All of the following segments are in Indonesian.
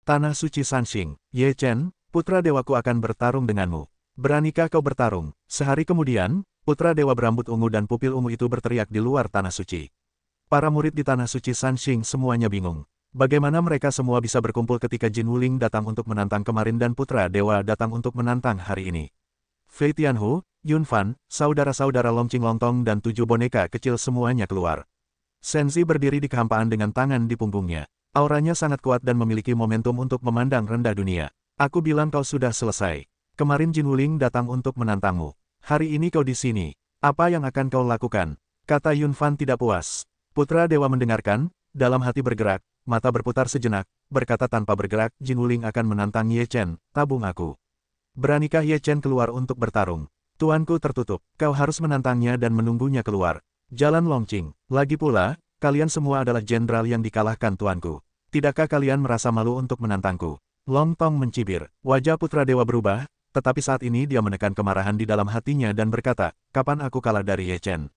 Tanah Suci Sanxing, Ye Chen, putra dewaku akan bertarung denganmu. Beranikah kau bertarung? Sehari kemudian, putra dewa berambut ungu dan pupil ungu itu berteriak di luar Tanah Suci. Para murid di Tanah Suci Sanxing semuanya bingung. Bagaimana mereka semua bisa berkumpul ketika Jin Wuling datang untuk menantang kemarin dan putra dewa datang untuk menantang hari ini? Fei Tianhu, Yun Fan, saudara-saudara Long Qing Longtong dan 7 boneka kecil semuanya keluar. Senzi berdiri di kehampaan dengan tangan di punggungnya. Auranya sangat kuat dan memiliki momentum untuk memandang rendah dunia. Aku bilang kau sudah selesai. Kemarin Jin Wuling datang untuk menantangmu. Hari ini kau di sini. Apa yang akan kau lakukan? Kata Yun Fan tidak puas. Putra dewa mendengarkan, dalam hati bergerak, mata berputar sejenak, berkata tanpa bergerak, Jin Wuling akan menantang Ye Chen, tabung aku. Beranikah Ye Chen keluar untuk bertarung? Tuanku tertutup, kau harus menantangnya dan menunggunya keluar. Jalan Longqing. Lagi pula, kalian semua adalah jenderal yang dikalahkan tuanku. Tidakkah kalian merasa malu untuk menantangku? Long Tong mencibir. Wajah putra dewa berubah, tetapi saat ini dia menekan kemarahan di dalam hatinya dan berkata, kapan aku kalah dari Ye Chen?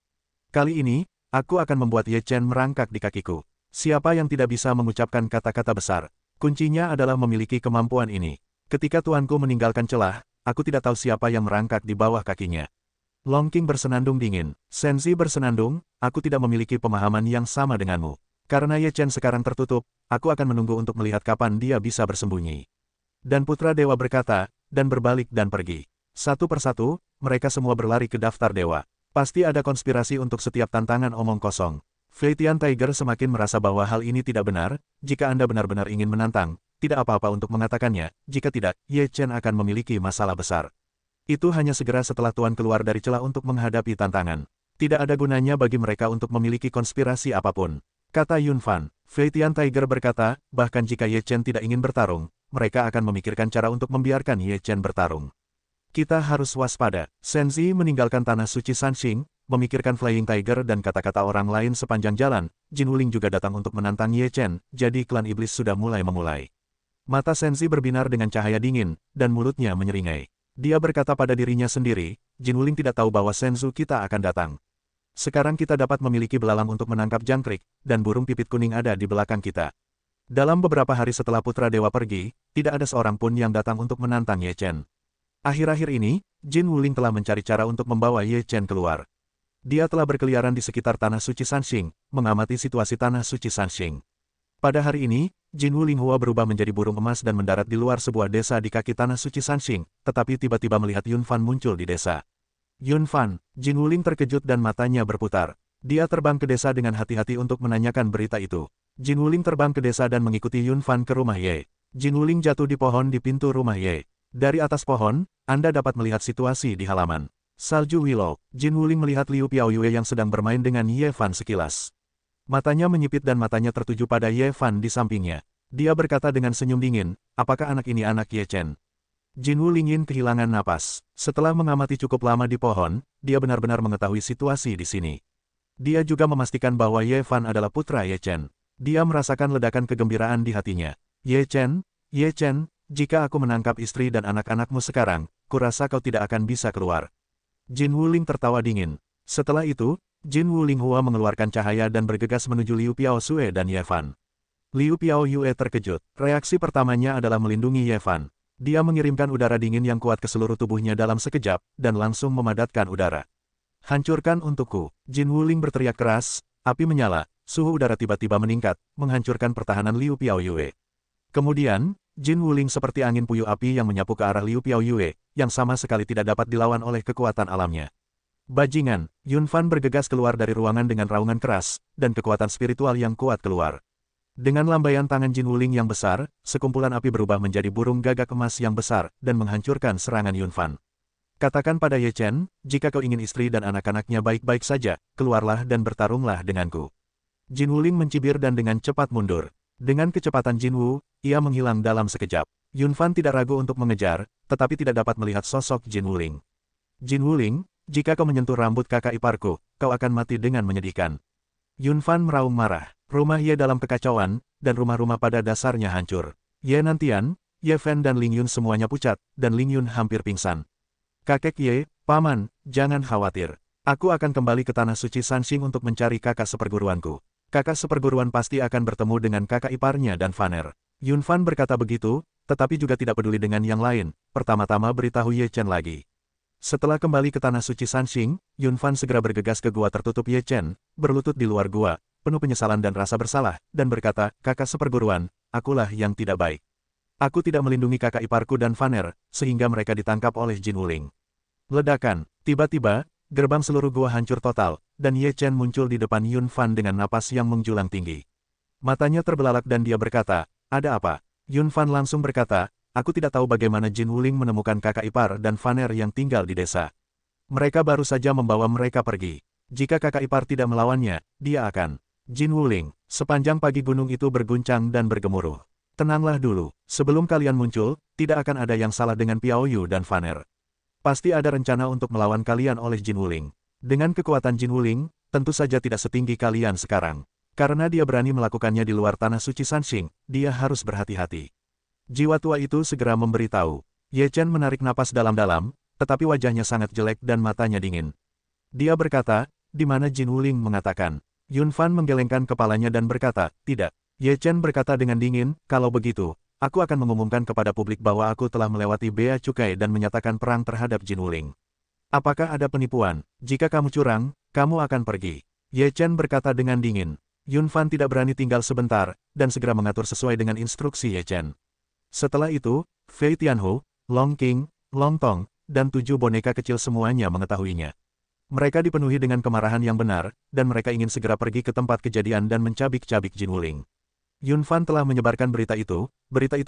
Kali ini, aku akan membuat Ye Chen merangkak di kakiku. Siapa yang tidak bisa mengucapkan kata-kata besar? Kuncinya adalah memiliki kemampuan ini. Ketika tuanku meninggalkan celah, aku tidak tahu siapa yang merangkak di bawah kakinya. Long Qing bersenandung dingin. Senzi bersenandung, aku tidak memiliki pemahaman yang sama denganmu. Karena Ye Chen sekarang tertutup, aku akan menunggu untuk melihat kapan dia bisa bersembunyi. Dan putra dewa berkata, dan berbalik dan pergi. Satu persatu, mereka semua berlari ke daftar dewa. Pasti ada konspirasi untuk setiap tantangan omong kosong. Fei Tian Tiger semakin merasa bahwa hal ini tidak benar. Jika Anda benar-benar ingin menantang, tidak apa-apa untuk mengatakannya. Jika tidak, Ye Chen akan memiliki masalah besar. Itu hanya segera setelah Tuan keluar dari celah untuk menghadapi tantangan. Tidak ada gunanya bagi mereka untuk memiliki konspirasi apapun. Kata Yun Fan. Fei Tian Tiger berkata, bahkan jika Ye Chen tidak ingin bertarung, mereka akan memikirkan cara untuk membiarkan Ye Chen bertarung. Kita harus waspada. Senzi meninggalkan Tanah Suci Sanxing, memikirkan Flying Tiger dan kata-kata orang lain sepanjang jalan. Jin Wuling juga datang untuk menantang Ye Chen, jadi klan iblis sudah mulai memulai. Mata Senzi berbinar dengan cahaya dingin, dan mulutnya menyeringai. Dia berkata pada dirinya sendiri, Jin Wuling tidak tahu bahwa Senzu kita akan datang. Sekarang kita dapat memiliki belalang untuk menangkap jangkrik, dan burung pipit kuning ada di belakang kita. Dalam beberapa hari setelah putra dewa pergi, tidak ada seorang pun yang datang untuk menantang Ye Chen. Akhir-akhir ini, Jin Wuling telah mencari cara untuk membawa Ye Chen keluar. Dia telah berkeliaran di sekitar Tanah Suci Sanxing, mengamati situasi Tanah Suci Sanxing. Pada hari ini, Jin Wuling Hua berubah menjadi burung emas dan mendarat di luar sebuah desa di kaki Tanah Suci Sanxing, tetapi tiba-tiba melihat Yun Fan muncul di desa. Yun Fan, Jin Wuling terkejut dan matanya berputar. Dia terbang ke desa dengan hati-hati untuk menanyakan berita itu. Jin Wuling terbang ke desa dan mengikuti Yun Fan ke rumah Ye. Jin Wuling jatuh di pohon di pintu rumah Ye. Dari atas pohon, Anda dapat melihat situasi di halaman. Salju Willow, Jin Wuling melihat Liu Piaoyue yang sedang bermain dengan Ye Fan sekilas. Matanya menyipit dan matanya tertuju pada Ye Fan di sampingnya. Dia berkata dengan senyum dingin, apakah anak ini anak Ye Chen? Jin Wuling kehilangan napas. Setelah mengamati cukup lama di pohon, dia benar-benar mengetahui situasi di sini. Dia juga memastikan bahwa Ye Fan adalah putra Ye Chen. Dia merasakan ledakan kegembiraan di hatinya. Ye Chen, jika aku menangkap istri dan anak-anakmu sekarang, kurasa kau tidak akan bisa keluar. Jin Wuling tertawa dingin. Setelah itu, Jin Wuling Hua mengeluarkan cahaya dan bergegas menuju Liu Piaoyue dan Ye Fan. Liu Piaoyue terkejut. Reaksi pertamanya adalah melindungi Ye Fan. Dia mengirimkan udara dingin yang kuat ke seluruh tubuhnya dalam sekejap, dan langsung memadatkan udara. Hancurkan untukku. Jin Wuling berteriak keras, api menyala, suhu udara tiba-tiba meningkat, menghancurkan pertahanan Liu Piaoyue. Kemudian, Jin Wuling seperti angin puyuh api yang menyapu ke arah Liu Piaoyue, yang sama sekali tidak dapat dilawan oleh kekuatan alamnya. Bajingan, Yun Fan bergegas keluar dari ruangan dengan raungan keras, dan kekuatan spiritual yang kuat keluar. Dengan lambaian tangan Jin Wuling yang besar, sekumpulan api berubah menjadi burung gagak emas yang besar, dan menghancurkan serangan Yun Fan. Katakan pada Ye Chen, jika kau ingin istri dan anak-anaknya baik-baik saja, keluarlah dan bertarunglah denganku. Jin Wuling mencibir dan dengan cepat mundur. Dengan kecepatan Jin Wu, ia menghilang dalam sekejap. Yun Fan tidak ragu untuk mengejar, tetapi tidak dapat melihat sosok Jin Wuling. Jin Wuling, jika kau menyentuh rambut kakak iparku, kau akan mati dengan menyedihkan. Yun Fan meraung marah. Rumah Ye dalam kekacauan, dan rumah-rumah pada dasarnya hancur. Ye Nantian, Ye Fen dan Ling Yun semuanya pucat, dan Ling Yun hampir pingsan. Kakek Ye, Paman, jangan khawatir. Aku akan kembali ke Tanah Suci Sanxing untuk mencari kakak seperguruanku. Kakak seperguruan pasti akan bertemu dengan kakak iparnya dan Vaner. Yun Fan berkata begitu, tetapi juga tidak peduli dengan yang lain, pertama-tama beritahu Ye Chen lagi. Setelah kembali ke Tanah Suci Sanxing, Yun Fan segera bergegas ke gua tertutup Ye Chen, berlutut di luar gua, penuh penyesalan dan rasa bersalah, dan berkata, kakak seperguruan, akulah yang tidak baik. Aku tidak melindungi kakak iparku dan Vaner, sehingga mereka ditangkap oleh Jin Wuling. Ledakan, tiba-tiba, gerbang seluruh gua hancur total, dan Ye Chen muncul di depan Yun Fan dengan napas yang menjulang tinggi. Matanya terbelalak dan dia berkata, ada apa? Yun Fan langsung berkata, aku tidak tahu bagaimana Jin Wuling menemukan kakak ipar dan Vaner yang tinggal di desa. Mereka baru saja membawa mereka pergi. Jika kakak ipar tidak melawannya, dia akan. Jin Wuling, sepanjang pagi gunung itu berguncang dan bergemuruh. Tenanglah dulu, sebelum kalian muncul, tidak akan ada yang salah dengan Piao Yu dan Vaner. Pasti ada rencana untuk melawan kalian oleh Jin Wuling. Dengan kekuatan Jin Wuling, tentu saja tidak setinggi kalian sekarang. Karena dia berani melakukannya di luar Tanah Suci Sanxing, dia harus berhati-hati. Jiwa tua itu segera memberitahu. Ye Chen menarik napas dalam-dalam, tetapi wajahnya sangat jelek dan matanya dingin. Dia berkata, di mana Jin Wuling mengatakan. Yun Fan menggelengkan kepalanya dan berkata, tidak. Ye Chen berkata dengan dingin, kalau begitu, aku akan mengumumkan kepada publik bahwa aku telah melewati bea cukai dan menyatakan perang terhadap Jin Wuling. Apakah ada penipuan? Jika kamu curang, kamu akan pergi. Ye Chen berkata dengan dingin. Yun Fan tidak berani tinggal sebentar, dan segera mengatur sesuai dengan instruksi Ye Chen. Setelah itu, Fei Tianhu, Long Qing, Long Tong, dan 7 boneka kecil semuanya mengetahuinya. Mereka dipenuhi dengan kemarahan yang benar, dan mereka ingin segera pergi ke tempat kejadian dan mencabik-cabik Jin Wuling. Yun Fan telah menyebarkan berita itu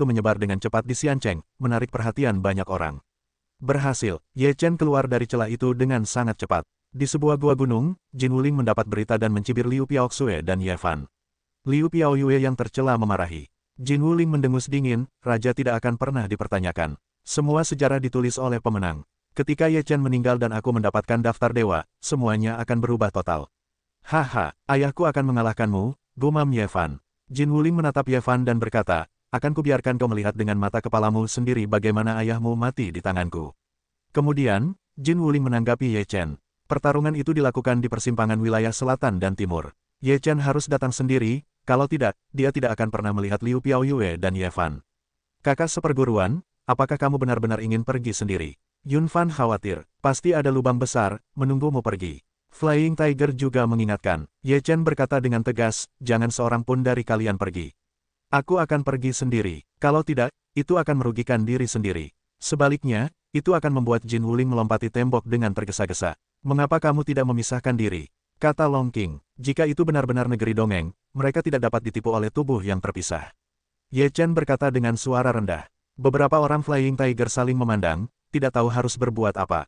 menyebar dengan cepat di Xiancheng, menarik perhatian banyak orang. Berhasil, Ye Chen keluar dari celah itu dengan sangat cepat. Di sebuah gua gunung, Jin Wuling mendapat berita dan mencibir Liu Piaoxue dan Ye Fan. Liu Piaoyue yang tercela memarahi. Jin Wuling mendengus dingin, raja tidak akan pernah dipertanyakan. Semua sejarah ditulis oleh pemenang. Ketika Ye Chen meninggal dan aku mendapatkan daftar dewa, semuanya akan berubah total. Haha, ayahku akan mengalahkanmu, gumam Ye Fan. Jin Wuling menatap Ye Fan dan berkata, akan kubiarkan kau melihat dengan mata kepalamu sendiri bagaimana ayahmu mati di tanganku. Kemudian, Jin Wuling menanggapi Ye Chen. Pertarungan itu dilakukan di persimpangan wilayah selatan dan timur. Ye Chen harus datang sendiri, kalau tidak, dia tidak akan pernah melihat Liu Piaoyue dan Ye Fan. Kakak seperguruan, apakah kamu benar-benar ingin pergi sendiri? Yun Fan khawatir, pasti ada lubang besar, menunggumu pergi. Flying Tiger juga mengingatkan. Ye Chen berkata dengan tegas, jangan seorang pun dari kalian pergi. Aku akan pergi sendiri, kalau tidak, itu akan merugikan diri sendiri. Sebaliknya, itu akan membuat Jin Wuling melompati tembok dengan tergesa-gesa. Mengapa kamu tidak memisahkan diri? Kata Long Qing, jika itu benar-benar negeri dongeng, mereka tidak dapat ditipu oleh tubuh yang terpisah. Ye Chen berkata dengan suara rendah. Beberapa orang Flying Tiger saling memandang, tidak tahu harus berbuat apa.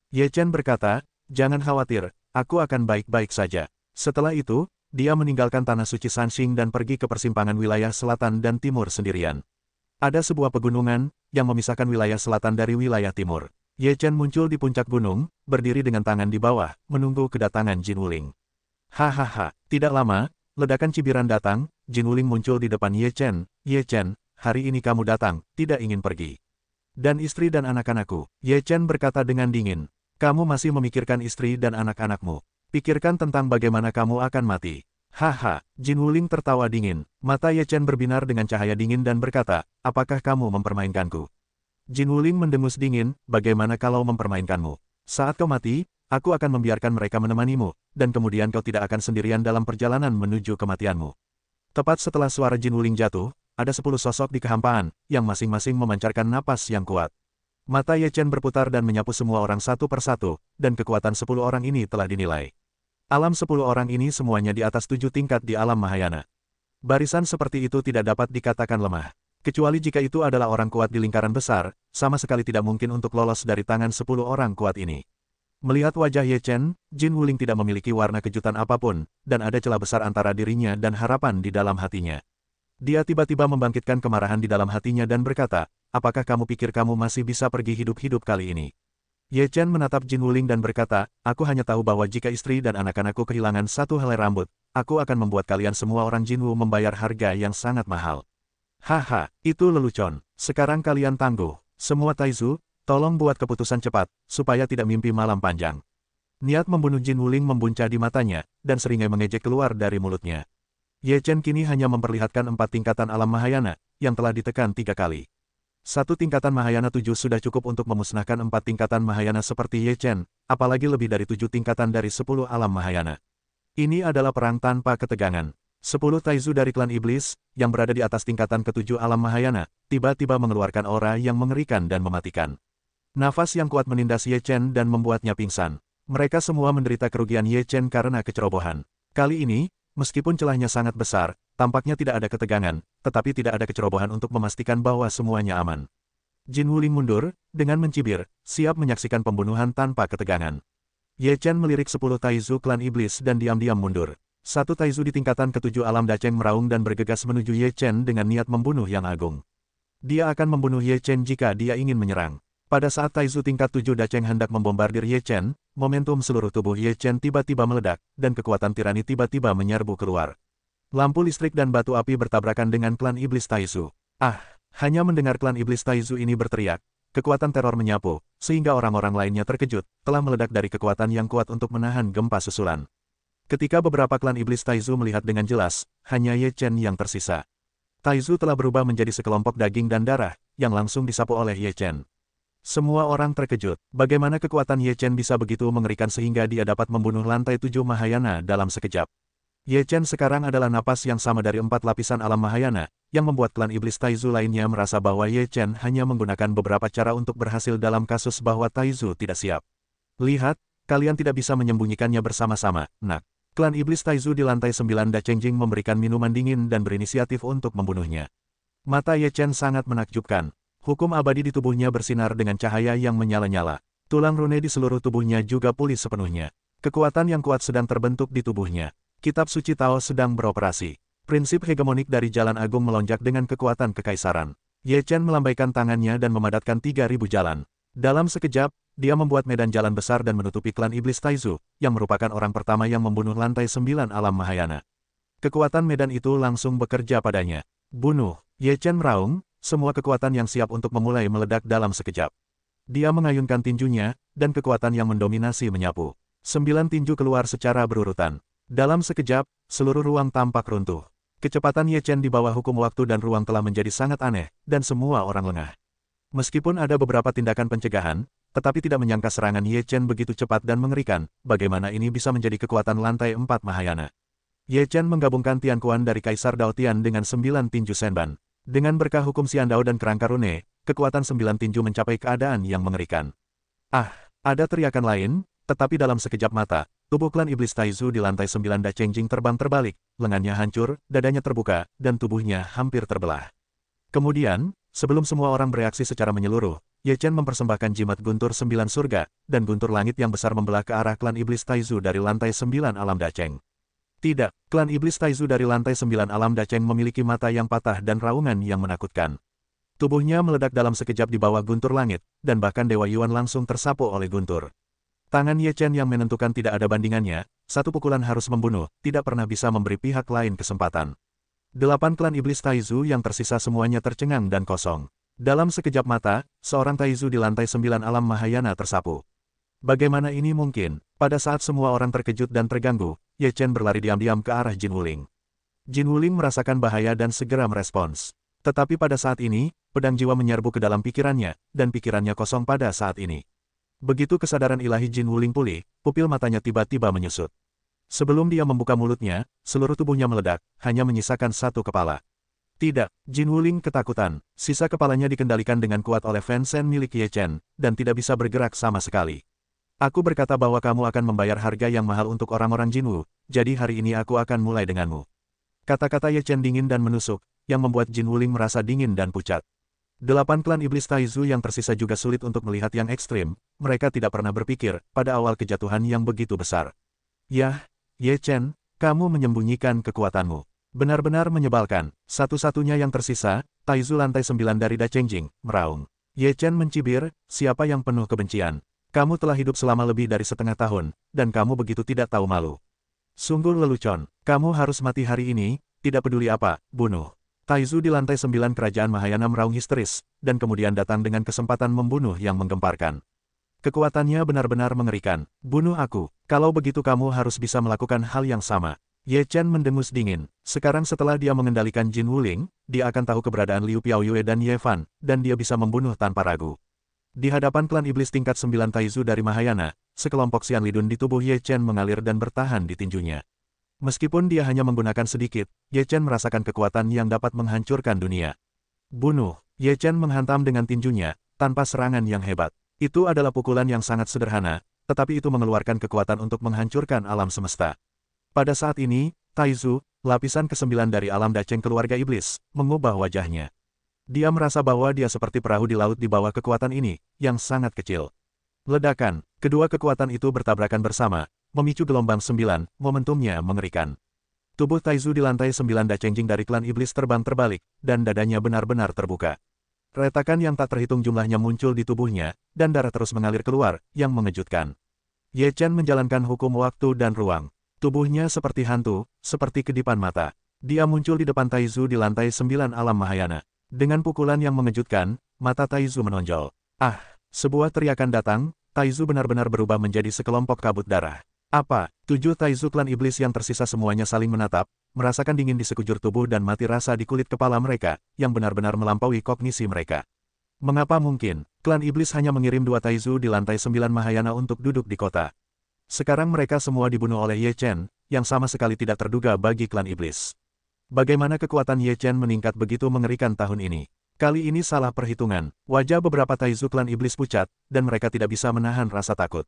Ye Chen berkata, jangan khawatir, aku akan baik-baik saja. Setelah itu, dia meninggalkan Tanah Suci Sanxing dan pergi ke persimpangan wilayah selatan dan timur sendirian. Ada sebuah pegunungan, yang memisahkan wilayah selatan dari wilayah timur. Ye Chen muncul di puncak gunung, berdiri dengan tangan di bawah, menunggu kedatangan Jin Wuling. Hahaha, tidak lama, ledakan cibiran datang, Jin Wuling muncul di depan Ye Chen. Ye Chen, hari ini kamu datang, tidak ingin pergi. Dan istri dan anak-anakku, Ye Chen berkata dengan dingin. Kamu masih memikirkan istri dan anak-anakmu. Pikirkan tentang bagaimana kamu akan mati. Haha, Jin Wuling tertawa dingin. Mata Ye Chen berbinar dengan cahaya dingin dan berkata, apakah kamu mempermainkanku? Jin Wuling mendengus dingin, bagaimana kalau mempermainkanmu? Saat kau mati, aku akan membiarkan mereka menemanimu, dan kemudian kau tidak akan sendirian dalam perjalanan menuju kematianmu. Tepat setelah suara Jin Wuling jatuh, ada 10 sosok di kehampaan, yang masing-masing memancarkan napas yang kuat. Mata Ye Chen berputar dan menyapu semua orang satu persatu, dan kekuatan 10 orang ini telah dinilai. Alam 10 orang ini semuanya di atas 7 tingkat di alam Mahayana. Barisan seperti itu tidak dapat dikatakan lemah. Kecuali jika itu adalah orang kuat di lingkaran besar, sama sekali tidak mungkin untuk lolos dari tangan 10 orang kuat ini. Melihat wajah Ye Chen, Jin Wuling tidak memiliki warna kejutan apapun, dan ada celah besar antara dirinya dan harapan di dalam hatinya. Dia tiba-tiba membangkitkan kemarahan di dalam hatinya dan berkata, apakah kamu pikir kamu masih bisa pergi hidup-hidup kali ini? Ye Chen menatap Jin Wuling dan berkata, aku hanya tahu bahwa jika istri dan anak-anakku kehilangan satu helai rambut, aku akan membuat kalian semua orang Jinwu membayar harga yang sangat mahal. Haha, itu lelucon. Sekarang kalian tangguh. Semua Taizu, tolong buat keputusan cepat, supaya tidak mimpi malam panjang. Niat membunuh Jin Wuling membuncah di matanya, dan seringai mengejek keluar dari mulutnya. Ye Chen kini hanya memperlihatkan 4 tingkatan alam Mahayana, yang telah ditekan 3 kali. 1 tingkatan Mahayana 7 sudah cukup untuk memusnahkan 4 tingkatan Mahayana seperti Ye Chen, apalagi lebih dari 7 tingkatan dari 10 alam Mahayana. Ini adalah perang tanpa ketegangan. 10 Taizu dari klan iblis, yang berada di atas tingkatan ke-7 alam Mahayana, tiba-tiba mengeluarkan aura yang mengerikan dan mematikan. Nafas yang kuat menindas Ye Chen dan membuatnya pingsan. Mereka semua menderita kerugian Ye Chen karena kecerobohan. Kali ini, meskipun celahnya sangat besar, tampaknya tidak ada ketegangan, tetapi tidak ada kecerobohan untuk memastikan bahwa semuanya aman. Jin Wuling mundur, dengan mencibir, siap menyaksikan pembunuhan tanpa ketegangan. Ye Chen melirik 10 Taizu klan iblis dan diam-diam mundur. 1 Taizu di tingkatan ke-7 alam Dacheng meraung dan bergegas menuju Ye Chen dengan niat membunuh yang agung. Dia akan membunuh Ye Chen jika dia ingin menyerang. Pada saat Taizu tingkat 7 Dacheng hendak membombardir Ye Chen, momentum seluruh tubuh Ye Chen tiba-tiba meledak, dan kekuatan tirani tiba-tiba menyerbu keluar. Lampu listrik dan batu api bertabrakan dengan klan iblis Taizu. Hanya mendengar klan iblis Taizu ini berteriak, kekuatan teror menyapu, sehingga orang-orang lainnya terkejut, telah meledak dari kekuatan yang kuat untuk menahan gempa susulan. Ketika beberapa klan iblis Taizu melihat dengan jelas, hanya Ye Chen yang tersisa. Taizu telah berubah menjadi sekelompok daging dan darah, yang langsung disapu oleh Ye Chen. Semua orang terkejut, bagaimana kekuatan Ye Chen bisa begitu mengerikan sehingga dia dapat membunuh lantai 7 Mahayana dalam sekejap. Ye Chen sekarang adalah napas yang sama dari 4 lapisan alam Mahayana, yang membuat klan iblis Taizu lainnya merasa bahwa Ye Chen hanya menggunakan beberapa cara untuk berhasil dalam kasus bahwa Taizu tidak siap. Lihat, kalian tidak bisa menyembunyikannya bersama-sama, nak. Klan iblis Taizu di lantai 9 Dachengjing memberikan minuman dingin dan berinisiatif untuk membunuhnya. Mata Ye Chen sangat menakjubkan. Hukum abadi di tubuhnya bersinar dengan cahaya yang menyala-nyala. Tulang rune di seluruh tubuhnya juga pulih sepenuhnya. Kekuatan yang kuat sedang terbentuk di tubuhnya. Kitab suci Tao sedang beroperasi. Prinsip hegemonik dari Jalan Agung melonjak dengan kekuatan kekaisaran. Ye Chen melambaikan tangannya dan memadatkan 3.000 jalan. Dalam sekejap, dia membuat medan jalan besar dan menutupi klan iblis Taizu, yang merupakan orang pertama yang membunuh lantai 9 alam Mahayana. Kekuatan medan itu langsung bekerja padanya. Bunuh! Ye Chen meraung, semua kekuatan yang siap untuk memulai meledak dalam sekejap. Dia mengayunkan tinjunya, dan kekuatan yang mendominasi menyapu. 9 tinju keluar secara berurutan. Dalam sekejap, seluruh ruang tampak runtuh. Kecepatan Ye Chen di bawah hukum waktu dan ruang telah menjadi sangat aneh, dan semua orang lengah. Meskipun ada beberapa tindakan pencegahan, tetapi tidak menyangka serangan Ye Chen begitu cepat dan mengerikan, bagaimana ini bisa menjadi kekuatan lantai 4 Mahayana. Ye Chen menggabungkan Tian Kuan dari Kaisar Dao Tian dengan 9 tinju Senban. Dengan berkah hukum Xiandao dan kerangka rune, kekuatan 9 tinju mencapai keadaan yang mengerikan. Ada teriakan lain, tetapi dalam sekejap mata, tubuh klan iblis Taizu di lantai 9 Dachengjing terbang terbalik, lengannya hancur, dadanya terbuka, dan tubuhnya hampir terbelah. Kemudian, sebelum semua orang bereaksi secara menyeluruh, Ye Chen mempersembahkan jimat guntur 9 surga, dan guntur langit yang besar membelah ke arah klan iblis Taizu dari lantai 9 alam Dacheng. Tidak, klan iblis Taizu dari lantai 9 alam Dacheng memiliki mata yang patah dan raungan yang menakutkan. Tubuhnya meledak dalam sekejap di bawah guntur langit, dan bahkan Dewa Yuan langsung tersapu oleh guntur. Tangan Ye Chen yang menentukan tidak ada bandingannya, satu pukulan harus membunuh, tidak pernah bisa memberi pihak lain kesempatan. 8 klan iblis Taizu yang tersisa semuanya tercengang dan kosong. Dalam sekejap mata, seorang Taizu di lantai 9 alam Mahayana tersapu. Bagaimana ini mungkin? Pada saat semua orang terkejut dan terganggu, Ye Chen berlari diam-diam ke arah Jin Wuling. Jin Wuling merasakan bahaya dan segera merespons. Tetapi pada saat ini, pedang jiwa menyerbu ke dalam pikirannya, dan pikirannya kosong pada saat ini. Begitu kesadaran ilahi Jin Wuling pulih, pupil matanya tiba-tiba menyusut. Sebelum dia membuka mulutnya, seluruh tubuhnya meledak, hanya menyisakan satu kepala. Tidak, Jin Wuling ketakutan. Sisa kepalanya dikendalikan dengan kuat oleh Fan Shen milik Ye Chen, dan tidak bisa bergerak sama sekali. Aku berkata bahwa kamu akan membayar harga yang mahal untuk orang-orang Jinwu, jadi hari ini aku akan mulai denganmu. Kata-kata Ye Chen dingin dan menusuk, yang membuat Jin Wuling merasa dingin dan pucat. 8 klan iblis Taizu yang tersisa juga sulit untuk melihat yang ekstrim, mereka tidak pernah berpikir, pada awal kejatuhan yang begitu besar. Yah, Ye Chen, kamu menyembunyikan kekuatanmu. Benar-benar menyebalkan. Satu-satunya yang tersisa, Taizu lantai 9 dari Dachengjing, meraung. Ye Chen mencibir, siapa yang penuh kebencian. Kamu telah hidup selama lebih dari setengah tahun, dan kamu begitu tidak tahu malu. Sungguh lelucon, kamu harus mati hari ini, tidak peduli apa, bunuh. Taizu di lantai 9 kerajaan Mahayana meraung histeris, dan kemudian datang dengan kesempatan membunuh yang menggemparkan. Kekuatannya benar-benar mengerikan. Bunuh aku, kalau begitu kamu harus bisa melakukan hal yang sama. Ye Chen mendengus dingin. Sekarang setelah dia mengendalikan Jin Wuling, dia akan tahu keberadaan Liu Piaoyue dan Ye Fan, dan dia bisa membunuh tanpa ragu. Di hadapan klan iblis tingkat 9 Taizu dari Mahayana, sekelompok Xian Lidun di tubuh Ye Chen mengalir dan bertahan di tinjunya. Meskipun dia hanya menggunakan sedikit, Ye Chen merasakan kekuatan yang dapat menghancurkan dunia. Bunuh! Ye Chen menghantam dengan tinjunya, tanpa serangan yang hebat. Itu adalah pukulan yang sangat sederhana, tetapi itu mengeluarkan kekuatan untuk menghancurkan alam semesta. Pada saat ini, Taizu, lapisan ke-9 dari alam daceng keluarga iblis, mengubah wajahnya. Dia merasa bahwa dia seperti perahu di laut di bawah kekuatan ini, yang sangat kecil. Ledakan, kedua kekuatan itu bertabrakan bersama, memicu gelombang 9, momentumnya mengerikan. Tubuh Taizu di lantai 9 dacengjing dari klan iblis terbang terbalik, dan dadanya benar-benar terbuka. Retakan yang tak terhitung jumlahnya muncul di tubuhnya, dan darah terus mengalir keluar, yang mengejutkan. Ye Chen menjalankan hukum waktu dan ruang. Tubuhnya seperti hantu, seperti kedipan mata. Dia muncul di depan Taizu di lantai 9 alam Mahayana. Dengan pukulan yang mengejutkan, mata Taizu menonjol. Ah! Sebuah teriakan datang, Taizu benar-benar berubah menjadi sekelompok kabut darah. Apa? 7 Taizu klan iblis yang tersisa semuanya saling menatap, merasakan dingin di sekujur tubuh dan mati rasa di kulit kepala mereka, yang benar-benar melampaui kognisi mereka. Mengapa mungkin, klan iblis hanya mengirim 2 Taizu di lantai 9 Mahayana untuk duduk di kota? Sekarang mereka semua dibunuh oleh Ye Chen, yang sama sekali tidak terduga bagi klan iblis. Bagaimana kekuatan Ye Chen meningkat begitu mengerikan tahun ini? Kali ini salah perhitungan, wajah beberapa Taizu klan iblis pucat, dan mereka tidak bisa menahan rasa takut.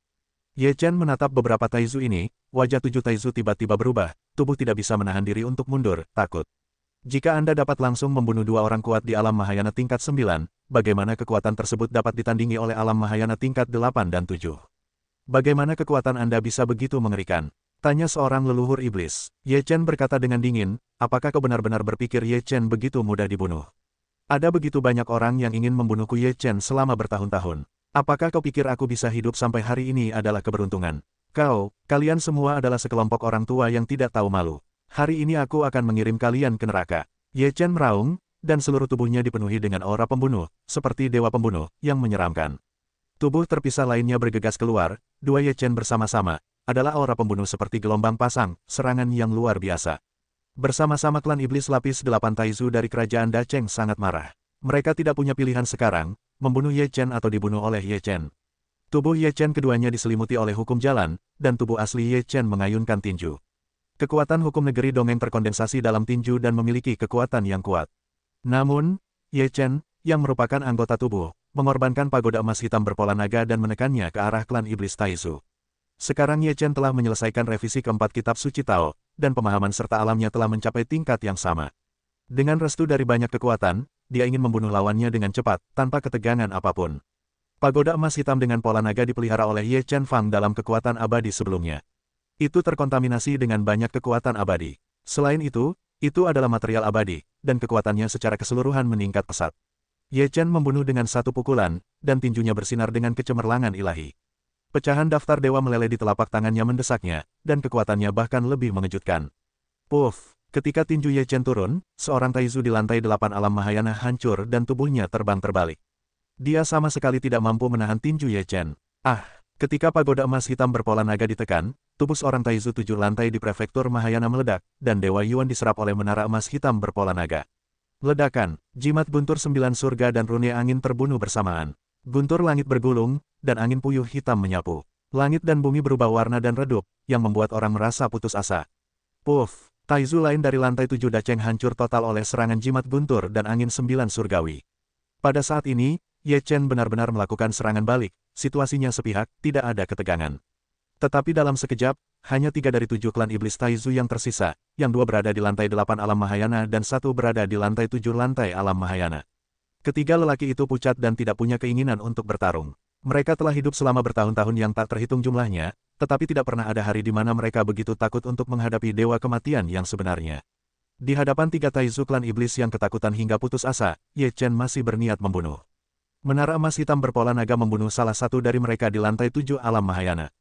Ye Chen menatap beberapa Taizu ini, wajah 7 Taizu tiba-tiba berubah, tubuh tidak bisa menahan diri untuk mundur, takut. Jika Anda dapat langsung membunuh 2 orang kuat di alam Mahayana tingkat 9, bagaimana kekuatan tersebut dapat ditandingi oleh alam Mahayana tingkat 8 dan 7? Bagaimana kekuatan Anda bisa begitu mengerikan? Tanya seorang leluhur iblis. Ye Chen berkata dengan dingin, apakah kau benar-benar berpikir Ye Chen begitu mudah dibunuh? Ada begitu banyak orang yang ingin membunuhku Ye Chen selama bertahun-tahun. Apakah kau pikir aku bisa hidup sampai hari ini adalah keberuntungan? Kalian semua adalah sekelompok orang tua yang tidak tahu malu. Hari ini aku akan mengirim kalian ke neraka. Ye Chen meraung, dan seluruh tubuhnya dipenuhi dengan aura pembunuh, seperti dewa pembunuh, yang menyeramkan. Tubuh terpisah lainnya bergegas keluar, 2 Ye Chen bersama-sama, adalah aura pembunuh seperti gelombang pasang, serangan yang luar biasa. Bersama-sama klan iblis lapis 8 Taizu dari kerajaan Daceng sangat marah. Mereka tidak punya pilihan sekarang, membunuh Ye Chen atau dibunuh oleh Ye Chen. Tubuh Ye Chen keduanya diselimuti oleh hukum jalan, dan tubuh asli Ye Chen mengayunkan tinju. Kekuatan hukum negeri dongeng terkondensasi dalam tinju dan memiliki kekuatan yang kuat. Namun, Ye Chen, yang merupakan anggota tubuh, mengorbankan pagoda emas hitam berpola naga dan menekannya ke arah klan iblis Taizu. Sekarang Ye Chen telah menyelesaikan revisi keempat kitab suci Tao, dan pemahaman serta alamnya telah mencapai tingkat yang sama. Dengan restu dari banyak kekuatan, dia ingin membunuh lawannya dengan cepat, tanpa ketegangan apapun. Pagoda emas hitam dengan pola naga dipelihara oleh Ye Chen Fang dalam kekuatan abadi sebelumnya. Itu terkontaminasi dengan banyak kekuatan abadi. Selain itu adalah material abadi, dan kekuatannya secara keseluruhan meningkat pesat. Ye Chen membunuh dengan satu pukulan, dan tinjunya bersinar dengan kecemerlangan ilahi. Pecahan daftar dewa meleleh di telapak tangannya mendesaknya, dan kekuatannya bahkan lebih mengejutkan. Puff! Ketika tinju Ye Chen turun, seorang Taizu di lantai 8 alam Mahayana hancur dan tubuhnya terbang terbalik. Dia sama sekali tidak mampu menahan tinju Ye Chen. Ah! Ketika pagoda emas hitam berpola naga ditekan, tubuh seorang Taizu 7 lantai di prefektur Mahayana meledak, dan Dewa Yuan diserap oleh menara emas hitam berpola naga. Ledakan, jimat guntur 9 surga dan rune angin terbunuh bersamaan. Guntur langit bergulung, dan angin puyuh hitam menyapu. Langit dan bumi berubah warna dan redup, yang membuat orang merasa putus asa. Puff! Taizu lain dari lantai 7 Daceng hancur total oleh serangan jimat guntur dan angin 9 surgawi. Pada saat ini, Ye Chen benar-benar melakukan serangan balik, situasinya sepihak, tidak ada ketegangan. Tetapi dalam sekejap, hanya 3 dari 7 klan iblis Taizu yang tersisa, yang 2 berada di lantai 8 alam Mahayana dan 1 berada di lantai 7 lantai alam Mahayana. Ketiga lelaki itu pucat dan tidak punya keinginan untuk bertarung. Mereka telah hidup selama bertahun-tahun yang tak terhitung jumlahnya, tetapi tidak pernah ada hari di mana mereka begitu takut untuk menghadapi dewa kematian yang sebenarnya. Di hadapan 3 Taizu klan iblis yang ketakutan hingga putus asa, Ye Chen masih berniat membunuh. Menara emas hitam berpola naga membunuh salah satu dari mereka di lantai 7 alam Mahayana.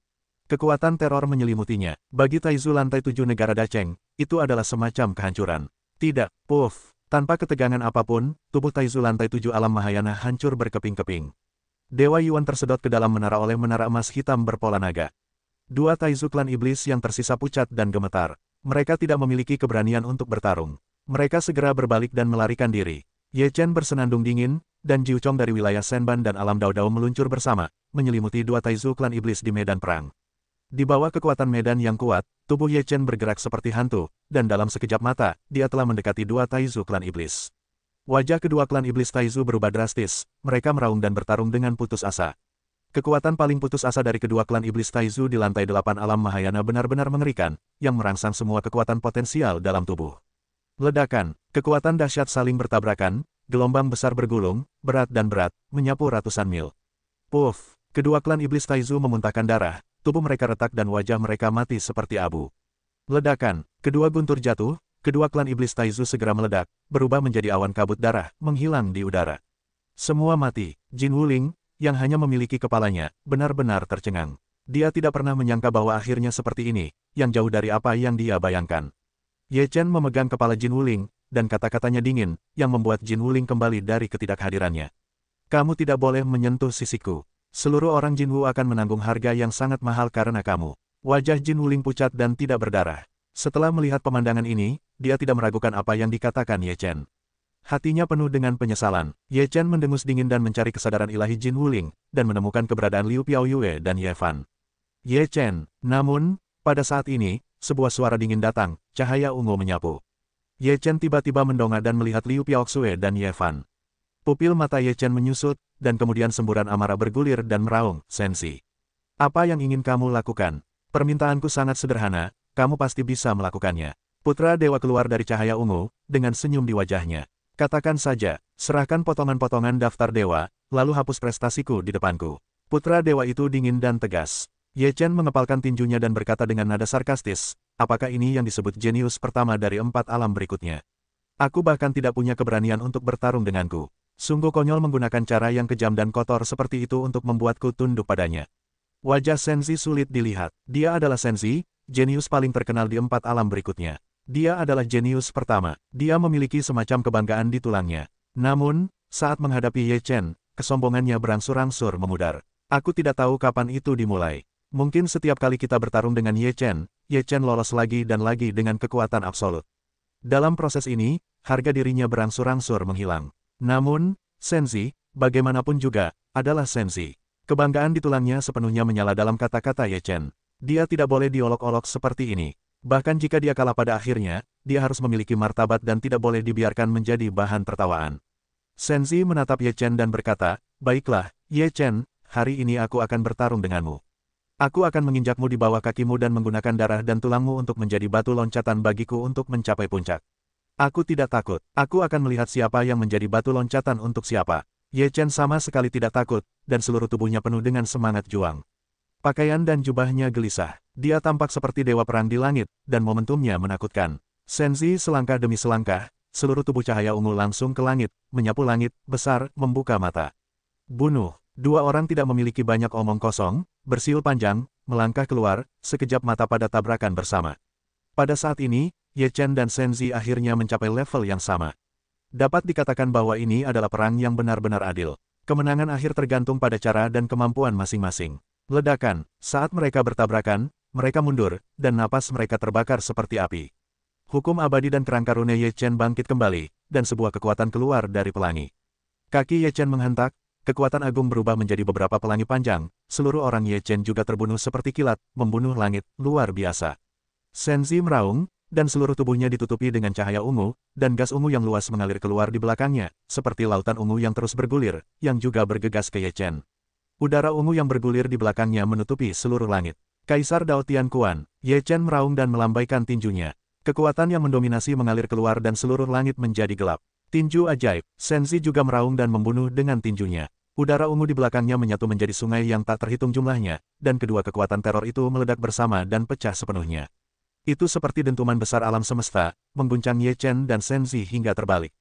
Kekuatan teror menyelimutinya. Bagi Taizu lantai 7 negara Daceng, itu adalah semacam kehancuran. Tidak, puff. Tanpa ketegangan apapun, tubuh Taizu lantai 7 alam Mahayana hancur berkeping-keping. Dewa Yuan tersedot ke dalam menara oleh menara emas hitam berpola naga. 2 Taizu klan iblis yang tersisa pucat dan gemetar. Mereka tidak memiliki keberanian untuk bertarung. Mereka segera berbalik dan melarikan diri. Ye Chen bersenandung dingin, dan Jiu Chong dari wilayah Senban dan alam Dao Dao meluncur bersama, menyelimuti dua Taizu klan iblis di medan perang. Di bawah kekuatan medan yang kuat, tubuh Ye Chen bergerak seperti hantu, dan dalam sekejap mata, dia telah mendekati dua Taizu klan iblis. Wajah kedua klan iblis Taizu berubah drastis, mereka meraung dan bertarung dengan putus asa. Kekuatan paling putus asa dari kedua klan iblis Taizu di lantai 8 alam Mahayana benar-benar mengerikan, yang merangsang semua kekuatan potensial dalam tubuh. Ledakan, kekuatan dahsyat saling bertabrakan, gelombang besar bergulung, berat, menyapu ratusan mil. Puff, kedua klan iblis Taizu memuntahkan darah, tubuh mereka retak dan wajah mereka mati seperti abu. Ledakan, kedua guntur jatuh, kedua klan iblis Taizu segera meledak, berubah menjadi awan kabut darah, menghilang di udara. Semua mati. Jin Wuling, yang hanya memiliki kepalanya, benar-benar tercengang. Dia tidak pernah menyangka bahwa akhirnya seperti ini, yang jauh dari apa yang dia bayangkan. Ye Chen memegang kepala Jin Wuling, dan kata-katanya dingin, yang membuat Jin Wuling kembali dari ketidakhadirannya. Kamu tidak boleh menyentuh sisiku. Seluruh orang Jinwu akan menanggung harga yang sangat mahal karena kamu. Wajah Jin Wuling pucat dan tidak berdarah. Setelah melihat pemandangan ini, dia tidak meragukan apa yang dikatakan Ye Chen. Hatinya penuh dengan penyesalan. Ye Chen mendengus dingin dan mencari kesadaran ilahi Jin Wuling, dan menemukan keberadaan Liu Piaoyue dan Ye Fan. Ye Chen, namun, pada saat ini, sebuah suara dingin datang, cahaya ungu menyapu. Ye Chen tiba-tiba mendongak dan melihat Liu Piaoxue dan Ye Fan. Pupil mata Ye Chen menyusut, dan kemudian semburan amarah bergulir dan meraung, Sensi. Apa yang ingin kamu lakukan? Permintaanku sangat sederhana, kamu pasti bisa melakukannya. Putra Dewa keluar dari cahaya ungu, dengan senyum di wajahnya. Katakan saja, serahkan potongan-potongan daftar dewa, lalu hapus prestasiku di depanku. Putra Dewa itu dingin dan tegas. Ye Chen mengepalkan tinjunya dan berkata dengan nada sarkastis, apakah ini yang disebut jenius pertama dari 4 alam berikutnya? Aku bahkan tidak punya keberanian untuk bertarung denganku. Sungguh konyol menggunakan cara yang kejam dan kotor seperti itu untuk membuatku tunduk padanya. Wajah Senzi sulit dilihat. Dia adalah Senzi, jenius paling terkenal di 4 alam berikutnya. Dia adalah jenius pertama. Dia memiliki semacam kebanggaan di tulangnya. Namun, saat menghadapi Ye Chen, kesombongannya berangsur-angsur memudar. Aku tidak tahu kapan itu dimulai. Mungkin setiap kali kita bertarung dengan Ye Chen lolos lagi dan lagi dengan kekuatan absolut. Dalam proses ini, harga dirinya berangsur-angsur menghilang. Namun, Senzi, bagaimanapun juga, adalah Senzi. Kebanggaan di tulangnya sepenuhnya menyala dalam kata-kata Ye Chen. Dia tidak boleh diolok-olok seperti ini. Bahkan jika dia kalah pada akhirnya, dia harus memiliki martabat dan tidak boleh dibiarkan menjadi bahan tertawaan. Senzi menatap Ye Chen dan berkata, baiklah, Ye Chen, hari ini aku akan bertarung denganmu. Aku akan menginjakmu di bawah kakimu dan menggunakan darah dan tulangmu untuk menjadi batu loncatan bagiku untuk mencapai puncak. Aku tidak takut. Aku akan melihat siapa yang menjadi batu loncatan untuk siapa. Ye Chen sama sekali tidak takut, dan seluruh tubuhnya penuh dengan semangat juang. Pakaian dan jubahnya gelisah. Dia tampak seperti dewa perang di langit, dan momentumnya menakutkan. Senzi selangkah demi selangkah, seluruh tubuh cahaya ungu langsung ke langit, menyapu langit, besar, membuka mata. Bunuh. Dua orang tidak memiliki banyak omong kosong, bersiul panjang, melangkah keluar, sekejap mata pada tabrakan bersama. Pada saat ini, Ye Chen dan Senzi akhirnya mencapai level yang sama. Dapat dikatakan bahwa ini adalah perang yang benar-benar adil. Kemenangan akhir tergantung pada cara dan kemampuan masing-masing. Ledakan, saat mereka bertabrakan, mereka mundur, dan napas mereka terbakar seperti api. Hukum abadi dan kerangka rune Ye Chen bangkit kembali, dan sebuah kekuatan keluar dari pelangi. Kaki Ye Chen menghentak, kekuatan agung berubah menjadi beberapa pelangi panjang, seluruh orang Ye Chen juga terbunuh seperti kilat, membunuh langit, luar biasa. Senzi meraung, dan seluruh tubuhnya ditutupi dengan cahaya ungu, dan gas ungu yang luas mengalir keluar di belakangnya, seperti lautan ungu yang terus bergulir, yang juga bergegas ke Ye Chen. Udara ungu yang bergulir di belakangnya menutupi seluruh langit. Kaisar Dao Tianquan, Ye Chen meraung dan melambaikan tinjunya. Kekuatan yang mendominasi mengalir keluar dan seluruh langit menjadi gelap. Tinju ajaib, Senzi juga meraung dan membunuh dengan tinjunya. Udara ungu di belakangnya menyatu menjadi sungai yang tak terhitung jumlahnya, dan kedua kekuatan teror itu meledak bersama dan pecah sepenuhnya. Itu seperti dentuman besar alam semesta, mengguncang Ye Chen dan Senzi hingga terbalik.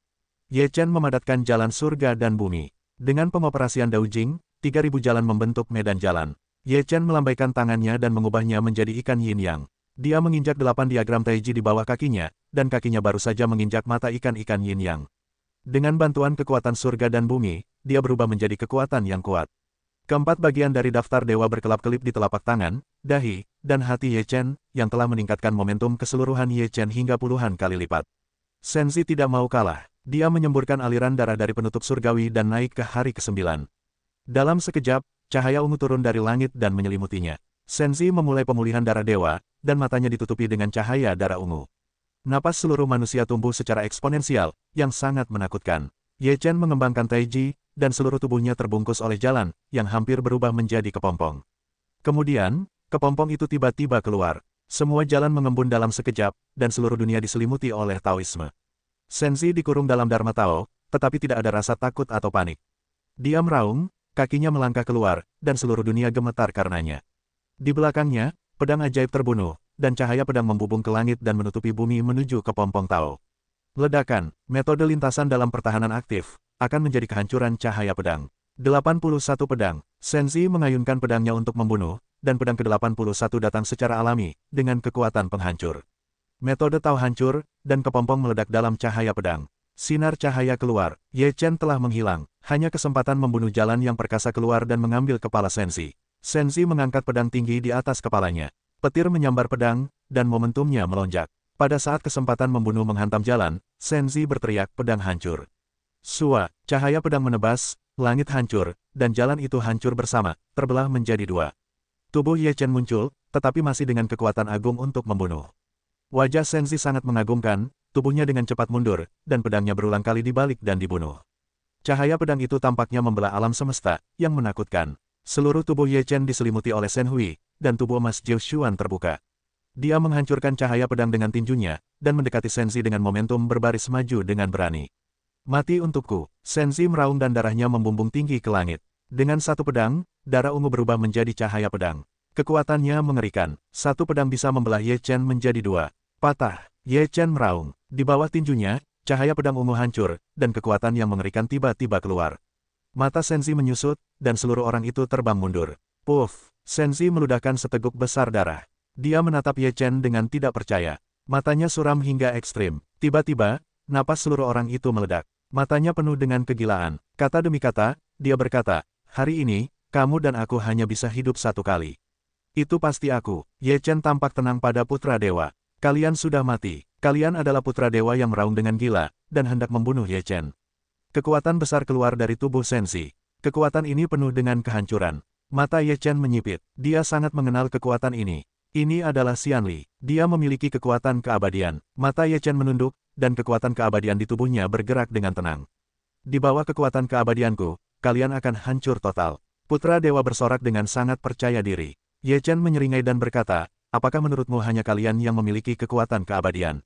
Ye Chen memadatkan jalan surga dan bumi. Dengan pengoperasian Dao Jing, 3.000 jalan membentuk medan jalan. Ye Chen melambaikan tangannya dan mengubahnya menjadi ikan yin yang. Dia menginjak 8 diagram Taiji di bawah kakinya, dan kakinya baru saja menginjak mata ikan-ikan yin yang. Dengan bantuan kekuatan surga dan bumi, dia berubah menjadi kekuatan yang kuat. Keempat bagian dari daftar dewa berkelap-kelip di telapak tangan, dahi, dan hati Ye Chen, yang telah meningkatkan momentum keseluruhan Ye Chen hingga puluhan kali lipat. Senzi tidak mau kalah. Dia menyemburkan aliran darah dari penutup surgawi dan naik ke hari ke-9. Dalam sekejap, cahaya ungu turun dari langit dan menyelimutinya. Senzi memulai pemulihan darah dewa, dan matanya ditutupi dengan cahaya darah ungu. Napas seluruh manusia tumbuh secara eksponensial, yang sangat menakutkan. Ye Chen mengembangkan Taiji, dan seluruh tubuhnya terbungkus oleh jalan, yang hampir berubah menjadi kepompong. Kemudian, kepompong itu tiba-tiba keluar. Semua jalan mengembun dalam sekejap, dan seluruh dunia diselimuti oleh Taoisme. Senzi dikurung dalam Dharma Tao, tetapi tidak ada rasa takut atau panik. Dia meraung, kakinya melangkah keluar, dan seluruh dunia gemetar karenanya. Di belakangnya, pedang ajaib terbunuh, dan cahaya pedang membubung ke langit dan menutupi bumi menuju ke Pompong Tao. Ledakan, metode lintasan dalam pertahanan aktif, akan menjadi kehancuran cahaya pedang. 81 pedang, Senzi mengayunkan pedangnya untuk membunuh, dan pedang ke-81 datang secara alami, dengan kekuatan penghancur. Metode Tao hancur, dan kepompong meledak dalam cahaya pedang. Sinar cahaya keluar, Ye Chen telah menghilang, hanya kesempatan membunuh jalan yang perkasa keluar dan mengambil kepala Senzi. Senzi mengangkat pedang tinggi di atas kepalanya. Petir menyambar pedang, dan momentumnya melonjak. Pada saat kesempatan membunuh menghantam jalan, Senzi berteriak pedang hancur. Sua, cahaya pedang menebas, langit hancur, dan jalan itu hancur bersama, terbelah menjadi dua. Tubuh Ye Chen muncul, tetapi masih dengan kekuatan agung untuk membunuh. Wajah Senzi sangat mengagumkan, tubuhnya dengan cepat mundur, dan pedangnya berulang kali dibalik dan dibunuh. Cahaya pedang itu tampaknya membelah alam semesta, yang menakutkan. Seluruh tubuh Ye Chen diselimuti oleh Shen Hui, dan tubuh emas Jiu Xuan terbuka. Dia menghancurkan cahaya pedang dengan tinjunya, dan mendekati Senzi dengan momentum berbaris maju dengan berani. Mati untukku, Senzi meraung dan darahnya membumbung tinggi ke langit. Dengan satu pedang, darah ungu berubah menjadi cahaya pedang. Kekuatannya mengerikan, satu pedang bisa membelah Ye Chen menjadi dua. Patah, Ye Chen meraung. Di bawah tinjunya, cahaya pedang ungu hancur, dan kekuatan yang mengerikan tiba-tiba keluar. Mata Senzi menyusut, dan seluruh orang itu terbang mundur. Puff, Senzi meludahkan seteguk besar darah. Dia menatap Ye Chen dengan tidak percaya. Matanya suram hingga ekstrim. Tiba-tiba, napas seluruh orang itu meledak. Matanya penuh dengan kegilaan. Kata demi kata, dia berkata, hari ini, kamu dan aku hanya bisa hidup satu kali. Itu pasti aku. Ye Chen tampak tenang pada putra dewa. Kalian sudah mati. Kalian adalah putra dewa yang meraung dengan gila, dan hendak membunuh Ye Chen. Kekuatan besar keluar dari tubuh Senzi. Kekuatan ini penuh dengan kehancuran. Mata Ye Chen menyipit. Dia sangat mengenal kekuatan ini. Ini adalah Xianli. Dia memiliki kekuatan keabadian. Mata Ye Chen menunduk, dan kekuatan keabadian di tubuhnya bergerak dengan tenang. Di bawah kekuatan keabadianku, kalian akan hancur total. Putra dewa bersorak dengan sangat percaya diri. Ye Chen menyeringai dan berkata, apakah menurutmu hanya kalian yang memiliki kekuatan keabadian?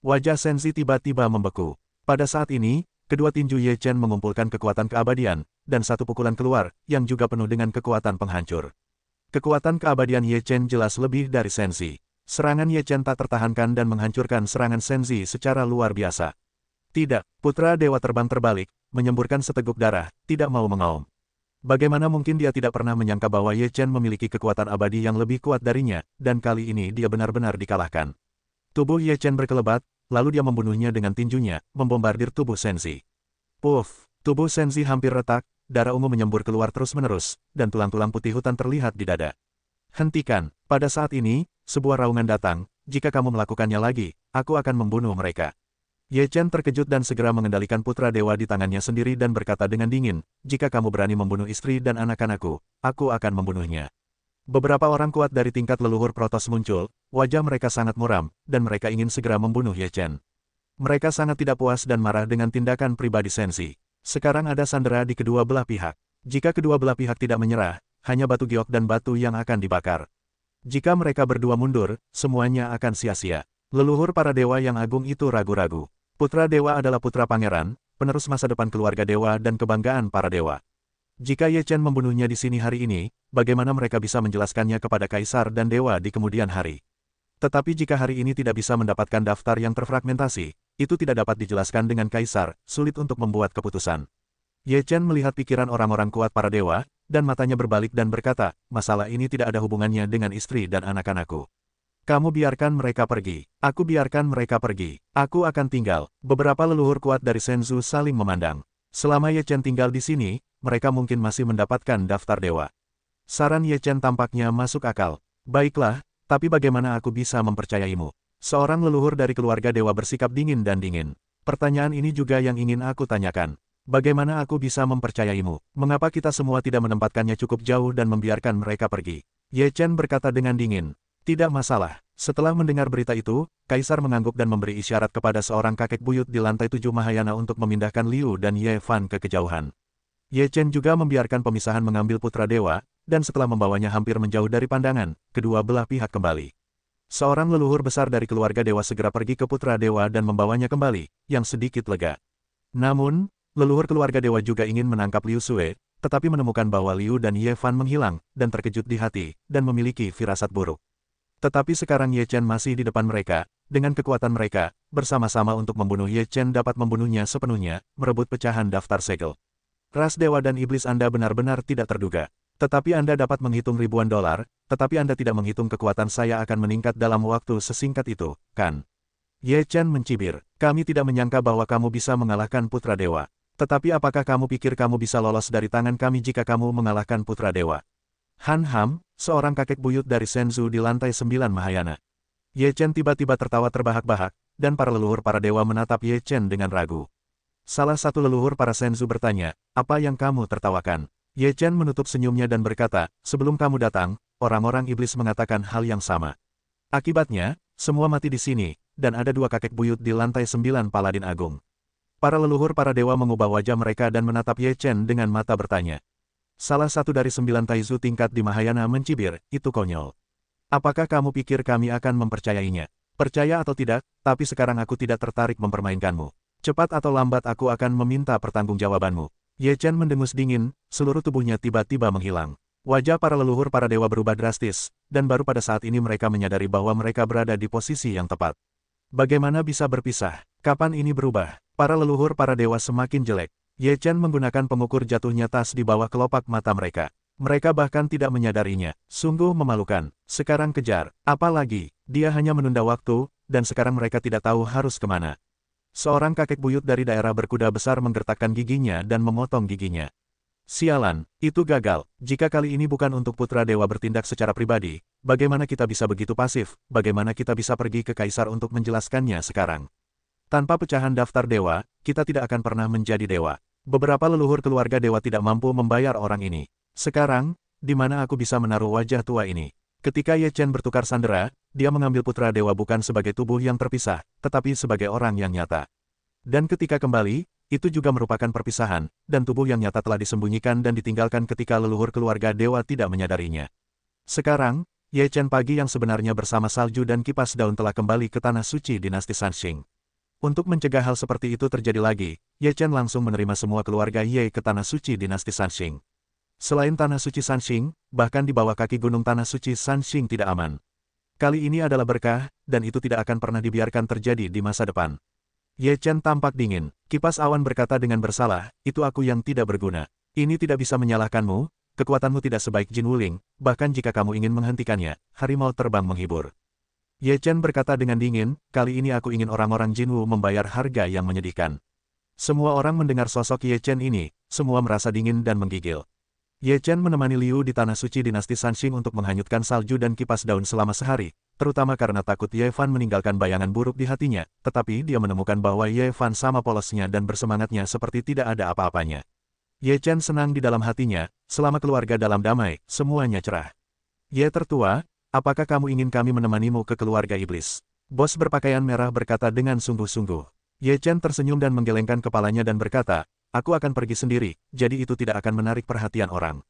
Wajah Senzi tiba-tiba membeku. Pada saat ini, kedua tinju Ye Chen mengumpulkan kekuatan keabadian, dan satu pukulan keluar, yang juga penuh dengan kekuatan penghancur. Kekuatan keabadian Ye Chen jelas lebih dari Senzi. Serangan Ye Chen tak tertahankan dan menghancurkan serangan Senzi secara luar biasa. Tidak, putra dewa terbang terbalik, menyemburkan seteguk darah, tidak mau mengaum. Bagaimana mungkin dia tidak pernah menyangka bahwa Ye Chen memiliki kekuatan abadi yang lebih kuat darinya, dan kali ini dia benar-benar dikalahkan. Tubuh Ye Chen berkelebat, lalu dia membunuhnya dengan tinjunya, membombardir tubuh Senzi. Puff, tubuh Senzi hampir retak, darah ungu menyembur keluar terus-menerus, dan tulang-tulang putih hutan terlihat di dada. Hentikan, pada saat ini, sebuah raungan datang, jika kamu melakukannya lagi, aku akan membunuh mereka. Ye Chen terkejut dan segera mengendalikan putra dewa di tangannya sendiri dan berkata dengan dingin, jika kamu berani membunuh istri dan anak-anakku, aku akan membunuhnya. Beberapa orang kuat dari tingkat leluhur Protoss muncul, wajah mereka sangat muram, dan mereka ingin segera membunuh Ye Chen. Mereka sangat tidak puas dan marah dengan tindakan pribadi Senzi. Sekarang ada sandera di kedua belah pihak. Jika kedua belah pihak tidak menyerah, hanya batu giok dan batu yang akan dibakar. Jika mereka berdua mundur, semuanya akan sia-sia. Leluhur para dewa yang agung itu ragu-ragu. Putra dewa adalah putra pangeran, penerus masa depan keluarga dewa dan kebanggaan para dewa. Jika Ye Chen membunuhnya di sini hari ini, bagaimana mereka bisa menjelaskannya kepada kaisar dan dewa di kemudian hari? Tetapi jika hari ini tidak bisa mendapatkan daftar yang terfragmentasi, itu tidak dapat dijelaskan dengan kaisar, sulit untuk membuat keputusan. Ye Chen melihat pikiran orang-orang kuat para dewa, dan matanya berbalik dan berkata, masalah ini tidak ada hubungannya dengan istri dan anak-anakku. Kamu biarkan mereka pergi. Aku biarkan mereka pergi. Aku akan tinggal. Beberapa leluhur kuat dari Senzu saling memandang. Selama Ye Chen tinggal di sini, mereka mungkin masih mendapatkan daftar dewa. Saran Ye Chen tampaknya masuk akal. Baiklah, tapi bagaimana aku bisa mempercayaimu? Seorang leluhur dari keluarga dewa bersikap dingin dan dingin. Pertanyaan ini juga yang ingin aku tanyakan. Bagaimana aku bisa mempercayaimu? Mengapa kita semua tidak menempatkannya cukup jauh dan membiarkan mereka pergi? Ye Chen berkata dengan dingin. Tidak masalah. Setelah mendengar berita itu, Kaisar mengangguk dan memberi isyarat kepada seorang kakek buyut di lantai 7 Mahayana untuk memindahkan Liu dan Ye Fan ke kejauhan. Ye Chen juga membiarkan pemisahan mengambil putra dewa, dan setelah membawanya hampir menjauh dari pandangan, kedua belah pihak kembali. Seorang leluhur besar dari keluarga dewa segera pergi ke putra dewa dan membawanya kembali, yang sedikit lega. Namun, leluhur keluarga dewa juga ingin menangkap Liu Sue, tetapi menemukan bahwa Liu dan Ye Fan menghilang, dan terkejut di hati, dan memiliki firasat buruk. Tetapi sekarang Ye Chen masih di depan mereka, dengan kekuatan mereka, bersama-sama untuk membunuh Ye Chen dapat membunuhnya sepenuhnya, merebut pecahan daftar segel. Ras dewa dan iblis Anda benar-benar tidak terduga. Tetapi Anda dapat menghitung ribuan dolar, tetapi Anda tidak menghitung kekuatan saya akan meningkat dalam waktu sesingkat itu, kan? Ye Chen mencibir, kami tidak menyangka bahwa kamu bisa mengalahkan putra dewa. Tetapi apakah kamu pikir kamu bisa lolos dari tangan kami jika kamu mengalahkan putra dewa? Han Ham, seorang kakek buyut dari Shenzhou di lantai 9 Mahayana. Ye Chen tiba-tiba tertawa terbahak-bahak, dan para leluhur para dewa menatap Ye Chen dengan ragu. Salah satu leluhur para Shenzhou bertanya, apa yang kamu tertawakan? Ye Chen menutup senyumnya dan berkata, sebelum kamu datang, orang-orang iblis mengatakan hal yang sama. Akibatnya, semua mati di sini, dan ada dua kakek buyut di lantai 9 Paladin Agung. Para leluhur para dewa mengubah wajah mereka dan menatap Ye Chen dengan mata bertanya. Salah satu dari 9 Taizu tingkat di Mahayana mencibir, itu konyol. Apakah kamu pikir kami akan mempercayainya? Percaya atau tidak, tapi sekarang aku tidak tertarik mempermainkanmu. Cepat atau lambat aku akan meminta pertanggungjawabanmu. Ye Chen mendengus dingin, seluruh tubuhnya tiba-tiba menghilang. Wajah para leluhur para dewa berubah drastis, dan baru pada saat ini mereka menyadari bahwa mereka berada di posisi yang tepat. Bagaimana bisa berpisah? Kapan ini berubah? Para leluhur para dewa semakin jelek. Ye Chen menggunakan pengukur jatuhnya tas di bawah kelopak mata mereka. Mereka bahkan tidak menyadarinya. Sungguh memalukan. Sekarang kejar. Apalagi, dia hanya menunda waktu, dan sekarang mereka tidak tahu harus kemana. Seorang kakek buyut dari daerah berkuda besar menggertakkan giginya dan memotong giginya. Sialan, itu gagal. Jika kali ini bukan untuk putra dewa bertindak secara pribadi, bagaimana kita bisa begitu pasif? Bagaimana kita bisa pergi ke kaisar untuk menjelaskannya sekarang? Tanpa pecahan daftar dewa, kita tidak akan pernah menjadi dewa. Beberapa leluhur keluarga dewa tidak mampu membayar orang ini. Sekarang, di mana aku bisa menaruh wajah tua ini? Ketika Ye Chen bertukar sandera, dia mengambil putra dewa bukan sebagai tubuh yang terpisah, tetapi sebagai orang yang nyata. Dan ketika kembali, itu juga merupakan perpisahan, dan tubuh yang nyata telah disembunyikan dan ditinggalkan ketika leluhur keluarga dewa tidak menyadarinya. Sekarang, Ye Chen pagi yang sebenarnya bersama salju dan kipas daun telah kembali ke tanah suci dinasti Sanxing. Untuk mencegah hal seperti itu terjadi lagi, Ye Chen langsung menerima semua keluarga Ye ke tanah suci dinasti Sanxing. Selain tanah suci Sanxing, bahkan di bawah kaki gunung tanah suci Sanxing tidak aman. Kali ini adalah berkah, dan itu tidak akan pernah dibiarkan terjadi di masa depan. Ye Chen tampak dingin. Kipas awan berkata dengan bersalah, itu aku yang tidak berguna. Ini tidak bisa menyalahkanmu, kekuatanmu tidak sebaik Jin Wuling, bahkan jika kamu ingin menghentikannya, harimau terbang menghibur. Ye Chen berkata dengan dingin, kali ini aku ingin orang-orang Jinwu membayar harga yang menyedihkan. Semua orang mendengar sosok Ye Chen ini, semua merasa dingin dan menggigil. Ye Chen menemani Liu di tanah suci dinasti Sanxing untuk menghanyutkan salju dan kipas daun selama sehari, terutama karena takut Ye Fan meninggalkan bayangan buruk di hatinya, tetapi dia menemukan bahwa Ye Fan sama polosnya dan bersemangatnya seperti tidak ada apa-apanya. Ye Chen senang di dalam hatinya, selama keluarga dalam damai, semuanya cerah. Ye tertua, apakah kamu ingin kami menemanimu ke keluarga iblis? Bos berpakaian merah berkata dengan sungguh-sungguh. Ye Chen tersenyum dan menggelengkan kepalanya dan berkata, aku akan pergi sendiri, jadi itu tidak akan menarik perhatian orang.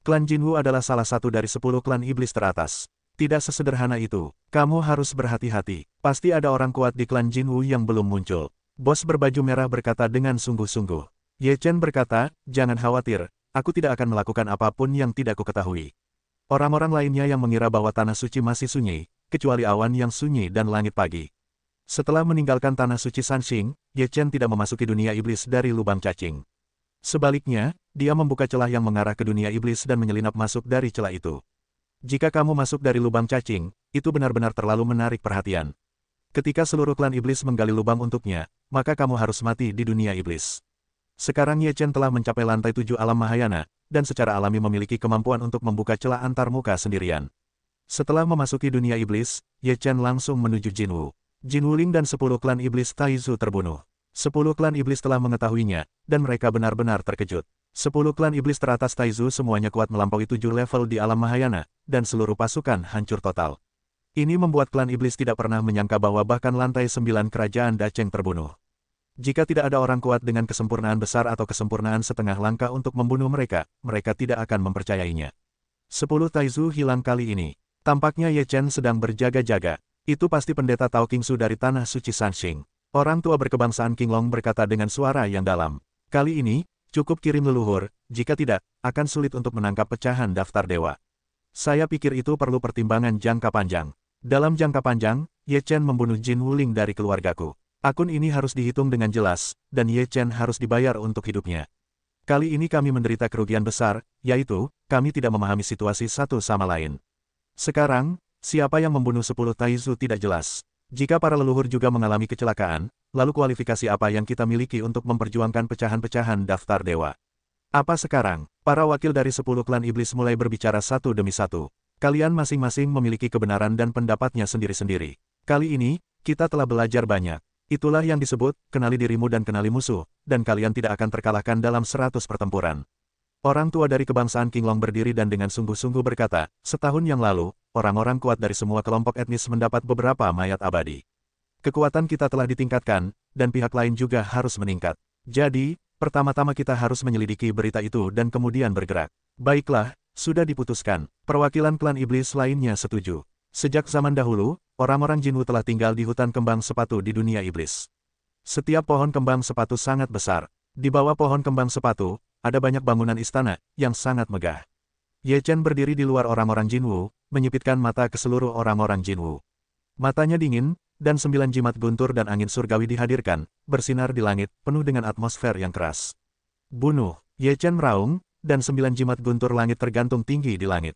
Klan Jinwu adalah salah satu dari 10 klan iblis teratas. Tidak sesederhana itu. Kamu harus berhati-hati. Pasti ada orang kuat di klan Jinwu yang belum muncul. Bos berbaju merah berkata dengan sungguh-sungguh. Ye Chen berkata, jangan khawatir, aku tidak akan melakukan apapun yang tidak kuketahui. Orang-orang lainnya yang mengira bahwa tanah suci masih sunyi, kecuali awan yang sunyi dan langit pagi. Setelah meninggalkan tanah suci Sanxing, Ye Chen tidak memasuki dunia iblis dari lubang cacing. Sebaliknya, dia membuka celah yang mengarah ke dunia iblis dan menyelinap masuk dari celah itu. Jika kamu masuk dari lubang cacing, itu benar-benar terlalu menarik perhatian. Ketika seluruh klan iblis menggali lubang untuknya, maka kamu harus mati di dunia iblis. Sekarang Ye Chen telah mencapai lantai 7 alam Mahayana, dan secara alami memiliki kemampuan untuk membuka celah antar muka sendirian. Setelah memasuki dunia iblis, Ye Chen langsung menuju Jinwu. Jinwuling dan 10 klan iblis Taizu terbunuh. 10 klan iblis telah mengetahuinya, dan mereka benar-benar terkejut. 10 klan iblis teratas Taizu semuanya kuat melampaui 7 level di alam Mahayana, dan seluruh pasukan hancur total. Ini membuat klan iblis tidak pernah menyangka bahwa bahkan lantai 9 kerajaan Dacheng terbunuh. Jika tidak ada orang kuat dengan kesempurnaan besar atau kesempurnaan setengah langkah untuk membunuh mereka, mereka tidak akan mempercayainya. 10 Taizu hilang kali ini. Tampaknya Ye Chen sedang berjaga-jaga. Itu pasti pendeta Tao Qingsu dari Tanah Suci Sanxing. Orang tua berkebangsaan Qinglong berkata dengan suara yang dalam. Kali ini, cukup kirim leluhur, jika tidak, akan sulit untuk menangkap pecahan daftar dewa. Saya pikir itu perlu pertimbangan jangka panjang. Dalam jangka panjang, Ye Chen membunuh Jin Wuling dari keluargaku. Akun ini harus dihitung dengan jelas, dan Ye Chen harus dibayar untuk hidupnya. Kali ini kami menderita kerugian besar, yaitu, kami tidak memahami situasi satu sama lain. Sekarang, siapa yang membunuh 10 Taizu tidak jelas. Jika para leluhur juga mengalami kecelakaan, lalu kualifikasi apa yang kita miliki untuk memperjuangkan pecahan-pecahan daftar dewa? Apa sekarang? Para wakil dari 10 klan iblis mulai berbicara satu demi satu. Kalian masing-masing memiliki kebenaran dan pendapatnya sendiri-sendiri. Kali ini, kita telah belajar banyak. Itulah yang disebut, kenali dirimu dan kenali musuh, dan kalian tidak akan terkalahkan dalam 100 pertempuran. Orang tua dari kebangsaan Qinglong berdiri dan dengan sungguh-sungguh berkata, setahun yang lalu, orang-orang kuat dari semua kelompok etnis mendapat beberapa mayat abadi. Kekuatan kita telah ditingkatkan, dan pihak lain juga harus meningkat. Jadi, pertama-tama kita harus menyelidiki berita itu dan kemudian bergerak. Baiklah, sudah diputuskan. Perwakilan klan iblis lainnya setuju. Sejak zaman dahulu, orang-orang Jinwu telah tinggal di hutan kembang sepatu di dunia iblis. Setiap pohon kembang sepatu sangat besar. Di bawah pohon kembang sepatu, ada banyak bangunan istana yang sangat megah. Ye Chen berdiri di luar orang-orang Jinwu, menyipitkan mata ke seluruh orang-orang Jinwu. Matanya dingin, dan 9 jimat guntur dan angin surgawi dihadirkan, bersinar di langit, penuh dengan atmosfer yang keras. Bunuh, Ye Chen meraung, dan 9 jimat guntur langit tergantung tinggi di langit.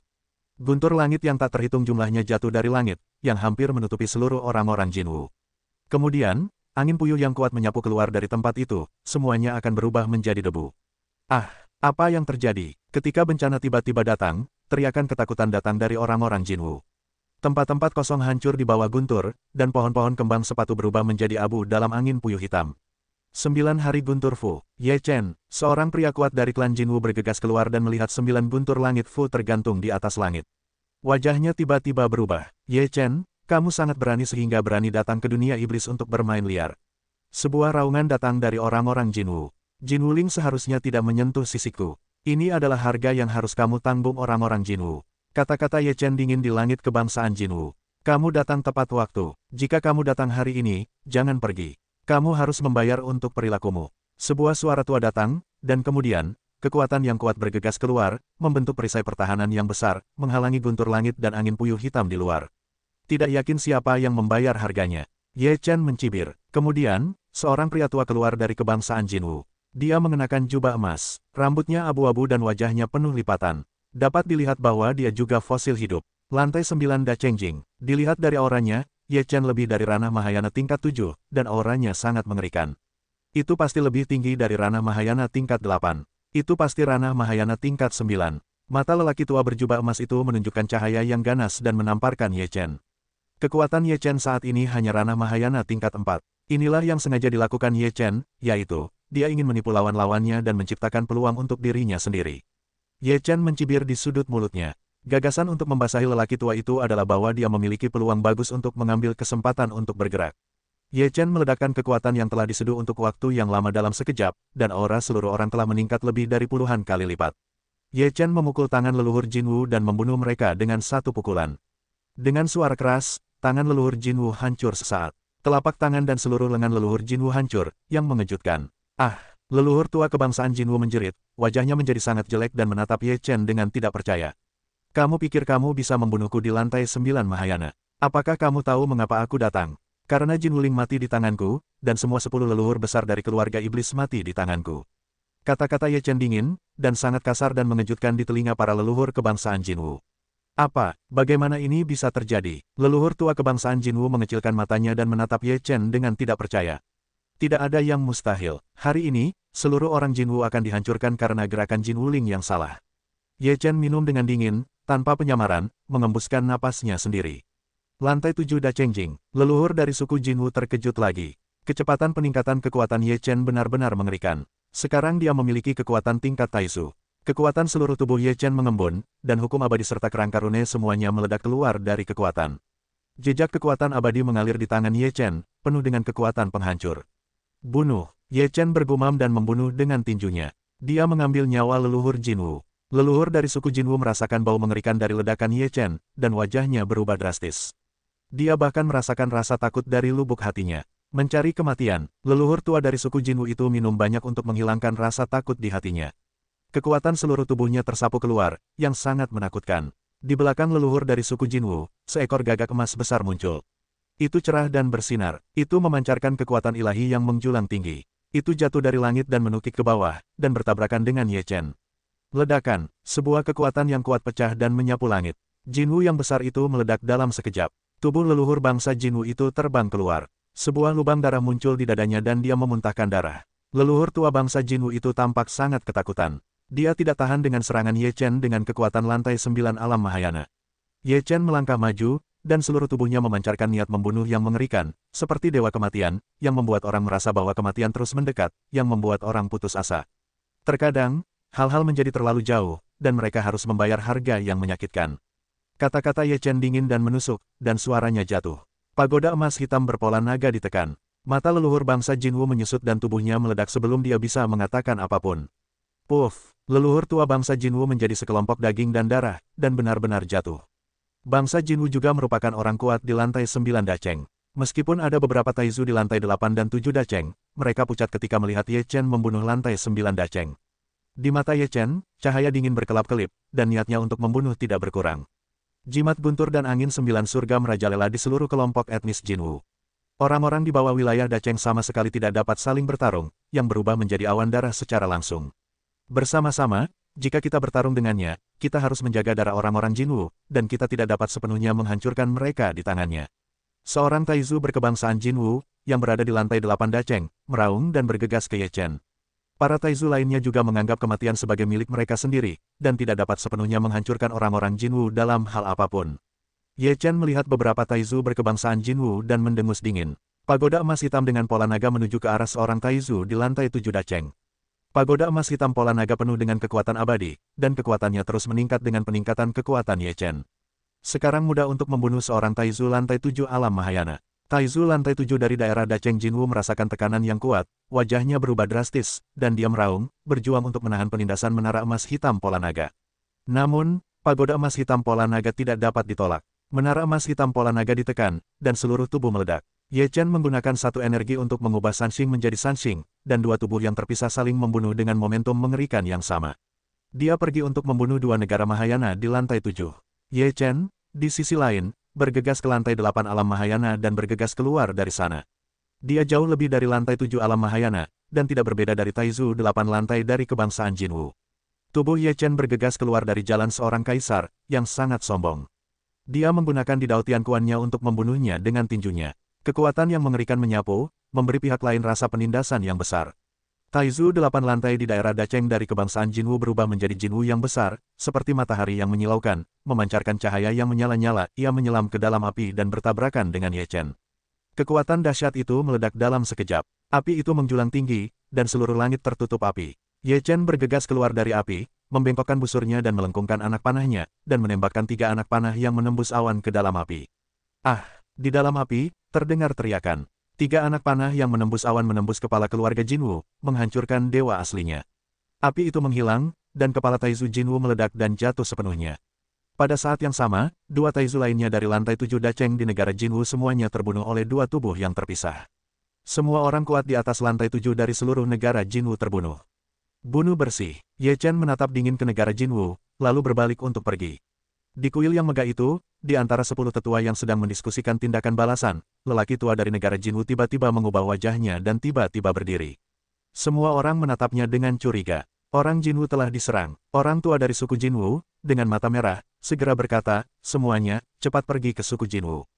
Guntur langit yang tak terhitung jumlahnya jatuh dari langit, yang hampir menutupi seluruh orang-orang Jinwu. Kemudian, angin puyuh yang kuat menyapu keluar dari tempat itu, semuanya akan berubah menjadi debu. Ah, apa yang terjadi? Ketika bencana tiba-tiba datang, teriakan ketakutan datang dari orang-orang Jinwu. Tempat-tempat kosong hancur di bawah guntur, dan pohon-pohon kembang sepatu berubah menjadi abu dalam angin puyuh hitam. 9 hari guntur Fu. Ye Chen, seorang pria kuat dari klan Jinwu bergegas keluar dan melihat 9 guntur langit Fu tergantung di atas langit. Wajahnya tiba-tiba berubah. Ye Chen, kamu sangat berani sehingga berani datang ke dunia iblis untuk bermain liar. Sebuah raungan datang dari orang-orang Jinwu. Jin Wuling seharusnya tidak menyentuh sisiku. Ini adalah harga yang harus kamu tanggung orang-orang Jinwu. Kata-kata Ye Chen dingin di langit kebangsaan Jinwu. Kamu datang tepat waktu. Jika kamu datang hari ini, jangan pergi. Kamu harus membayar untuk perilakumu. Sebuah suara tua datang, dan kemudian, kekuatan yang kuat bergegas keluar, membentuk perisai pertahanan yang besar, menghalangi guntur langit dan angin puyuh hitam di luar. Tidak yakin siapa yang membayar harganya. Ye Chen mencibir. Kemudian, seorang pria tua keluar dari kebangsaan Jinwu. Dia mengenakan jubah emas, rambutnya abu-abu dan wajahnya penuh lipatan. Dapat dilihat bahwa dia juga fosil hidup. Lantai 9 Dachengjing. Dilihat dari auranya, Ye Chen lebih dari ranah Mahayana tingkat 7, dan auranya sangat mengerikan. Itu pasti lebih tinggi dari ranah Mahayana tingkat 8. Itu pasti ranah Mahayana tingkat 9. Mata lelaki tua berjubah emas itu menunjukkan cahaya yang ganas dan menamparkan Ye Chen. Kekuatan Ye Chen saat ini hanya ranah Mahayana tingkat 4. Inilah yang sengaja dilakukan Ye Chen, yaitu, dia ingin menipu lawan-lawannya dan menciptakan peluang untuk dirinya sendiri. Ye Chen mencibir di sudut mulutnya. Gagasan untuk membasahi lelaki tua itu adalah bahwa dia memiliki peluang bagus untuk mengambil kesempatan untuk bergerak. Ye Chen meledakkan kekuatan yang telah diseduh untuk waktu yang lama dalam sekejap, dan aura seluruh orang telah meningkat lebih dari puluhan kali lipat. Ye Chen memukul tangan leluhur Jinwu dan membunuh mereka dengan satu pukulan. Dengan suara keras, tangan leluhur Jinwu hancur sesaat. Telapak tangan dan seluruh lengan leluhur Jinwu hancur, yang mengejutkan. Ah, leluhur tua kebangsaan Jinwu menjerit, wajahnya menjadi sangat jelek dan menatap Ye Chen dengan tidak percaya. Kamu pikir kamu bisa membunuhku di lantai 9 Mahayana? Apakah kamu tahu mengapa aku datang? Karena Jin Wuling mati di tanganku, dan semua 10 leluhur besar dari keluarga iblis mati di tanganku. Kata-kata Ye Chen dingin, dan sangat kasar dan mengejutkan di telinga para leluhur kebangsaan Jinwu. Apa? Bagaimana ini bisa terjadi? Leluhur tua kebangsaan Jinwu mengecilkan matanya dan menatap Ye Chen dengan tidak percaya. Tidak ada yang mustahil. Hari ini, seluruh orang Jinwu akan dihancurkan karena gerakan Jin Wuling yang salah. Ye Chen minum dengan dingin, tanpa penyamaran, mengembuskan napasnya sendiri. Lantai 7 Dachengjing, leluhur dari suku Jinwu terkejut lagi. Kecepatan peningkatan kekuatan Ye Chen benar-benar mengerikan. Sekarang dia memiliki kekuatan tingkat Taizu. Kekuatan seluruh tubuh Ye Chen mengembun, dan hukum abadi serta kerangka rune semuanya meledak keluar dari kekuatan. Jejak kekuatan abadi mengalir di tangan Ye Chen, penuh dengan kekuatan penghancur. Bunuh! Ye Chen bergumam dan membunuh dengan tinjunya. Dia mengambil nyawa leluhur Jinwu. Leluhur dari suku Jinwu merasakan bau mengerikan dari ledakan Ye Chen, dan wajahnya berubah drastis. Dia bahkan merasakan rasa takut dari lubuk hatinya. Mencari kematian, leluhur tua dari suku Jinwu itu minum banyak untuk menghilangkan rasa takut di hatinya. Kekuatan seluruh tubuhnya tersapu keluar, yang sangat menakutkan. Di belakang leluhur dari suku Jinwu, seekor gagak emas besar muncul. Itu cerah dan bersinar, itu memancarkan kekuatan ilahi yang menjulang tinggi. Itu jatuh dari langit dan menukik ke bawah, dan bertabrakan dengan Ye Chen. Ledakan, sebuah kekuatan yang kuat pecah dan menyapu langit. Jinwu yang besar itu meledak dalam sekejap. Tubuh leluhur bangsa Jinwu itu terbang keluar. Sebuah lubang darah muncul di dadanya dan dia memuntahkan darah. Leluhur tua bangsa Jinwu itu tampak sangat ketakutan. Dia tidak tahan dengan serangan Ye Chen dengan kekuatan lantai 9 alam Mahayana. Ye Chen melangkah maju, dan seluruh tubuhnya memancarkan niat membunuh yang mengerikan, seperti dewa kematian, yang membuat orang merasa bahwa kematian terus mendekat, yang membuat orang putus asa. Terkadang, hal-hal menjadi terlalu jauh, dan mereka harus membayar harga yang menyakitkan. Kata-kata Ye Chen dingin dan menusuk, dan suaranya jatuh. Pagoda emas hitam berpola naga ditekan. Mata leluhur bangsa Jinwu menyusut dan tubuhnya meledak sebelum dia bisa mengatakan apapun. Puff! Leluhur tua bangsa Jinwu menjadi sekelompok daging dan darah, dan benar-benar jatuh. Bangsa Jinwu juga merupakan orang kuat di lantai 9 Dacheng. Meskipun ada beberapa Taizu di lantai 8 dan 7 Dacheng, mereka pucat ketika melihat Ye Chen membunuh lantai 9 Dacheng. Di mata Ye Chen, cahaya dingin berkelap-kelip, dan niatnya untuk membunuh tidak berkurang. Jimat guntur dan angin 9 surga merajalela di seluruh kelompok etnis Jinwu. Orang-orang di bawah wilayah Dacheng sama sekali tidak dapat saling bertarung, yang berubah menjadi awan darah secara langsung. Bersama-sama, jika kita bertarung dengannya, kita harus menjaga darah orang-orang Jinwu, dan kita tidak dapat sepenuhnya menghancurkan mereka di tangannya. Seorang Taizu berkebangsaan Jinwu, yang berada di lantai 8 Dacheng, meraung dan bergegas ke Ye Chen. Para Taizu lainnya juga menganggap kematian sebagai milik mereka sendiri, dan tidak dapat sepenuhnya menghancurkan orang-orang Jinwu dalam hal apapun. Ye Chen melihat beberapa Taizu berkebangsaan Jinwu dan mendengus dingin. Pagoda emas hitam dengan pola naga menuju ke arah seorang Taizu di lantai 7 Dacheng. Pagoda emas hitam pola naga penuh dengan kekuatan abadi, dan kekuatannya terus meningkat dengan peningkatan kekuatan Ye Chen. Sekarang mudah untuk membunuh seorang Taizu lantai 7 alam Mahayana. Taizu lantai 7 dari daerah Dacheng Jinwu merasakan tekanan yang kuat, wajahnya berubah drastis, dan dia meraung, berjuang untuk menahan penindasan menara emas hitam pola naga. Namun, pagoda emas hitam pola naga tidak dapat ditolak. Menara emas hitam pola naga ditekan, dan seluruh tubuh meledak. Ye Chen menggunakan satu energi untuk mengubah Sanxing menjadi Sanxing, dan dua tubuh yang terpisah saling membunuh dengan momentum mengerikan yang sama. Dia pergi untuk membunuh dua negara Mahayana di lantai 7. Ye Chen, di sisi lain, bergegas ke lantai 8 alam Mahayana dan bergegas keluar dari sana. Dia jauh lebih dari lantai 7 alam Mahayana, dan tidak berbeda dari Taizu 8 lantai dari kebangsaan Jinwu. Tubuh Ye Chen bergegas keluar dari jalan seorang kaisar, yang sangat sombong. Dia menggunakan didau Tianquannya untuk membunuhnya dengan tinjunya. Kekuatan yang mengerikan menyapu, memberi pihak lain rasa penindasan yang besar. Taizu 8 lantai di daerah Dacheng dari kebangsaan Jinwu berubah menjadi Jinwu yang besar, seperti matahari yang menyilaukan, memancarkan cahaya yang menyala-nyala, ia menyelam ke dalam api dan bertabrakan dengan Ye Chen. Kekuatan dahsyat itu meledak dalam sekejap. Api itu menjulang tinggi, dan seluruh langit tertutup api. Ye Chen bergegas keluar dari api, membengkokkan busurnya dan melengkungkan anak panahnya, dan menembakkan 3 anak panah yang menembus awan ke dalam api. Ah! Di dalam api, terdengar teriakan. 3 anak panah yang menembus awan menembus kepala keluarga Jinwu, menghancurkan dewa aslinya. Api itu menghilang, dan kepala Taizu Jinwu meledak dan jatuh sepenuhnya. Pada saat yang sama, 2 Taizu lainnya dari lantai 7 Dacheng di negara Jinwu semuanya terbunuh oleh 2 tubuh yang terpisah. Semua orang kuat di atas lantai 7 dari seluruh negara Jinwu terbunuh. Bunuh bersih. Ye Chen menatap dingin ke negara Jinwu, lalu berbalik untuk pergi. Di kuil yang megah itu, di antara 10 tetua yang sedang mendiskusikan tindakan balasan, lelaki tua dari negara Jinwu tiba-tiba mengubah wajahnya dan tiba-tiba berdiri. Semua orang menatapnya dengan curiga. Orang Jinwu telah diserang. Orang tua dari suku Jinwu, dengan mata merah, segera berkata, semuanya, cepat pergi ke suku Jinwu.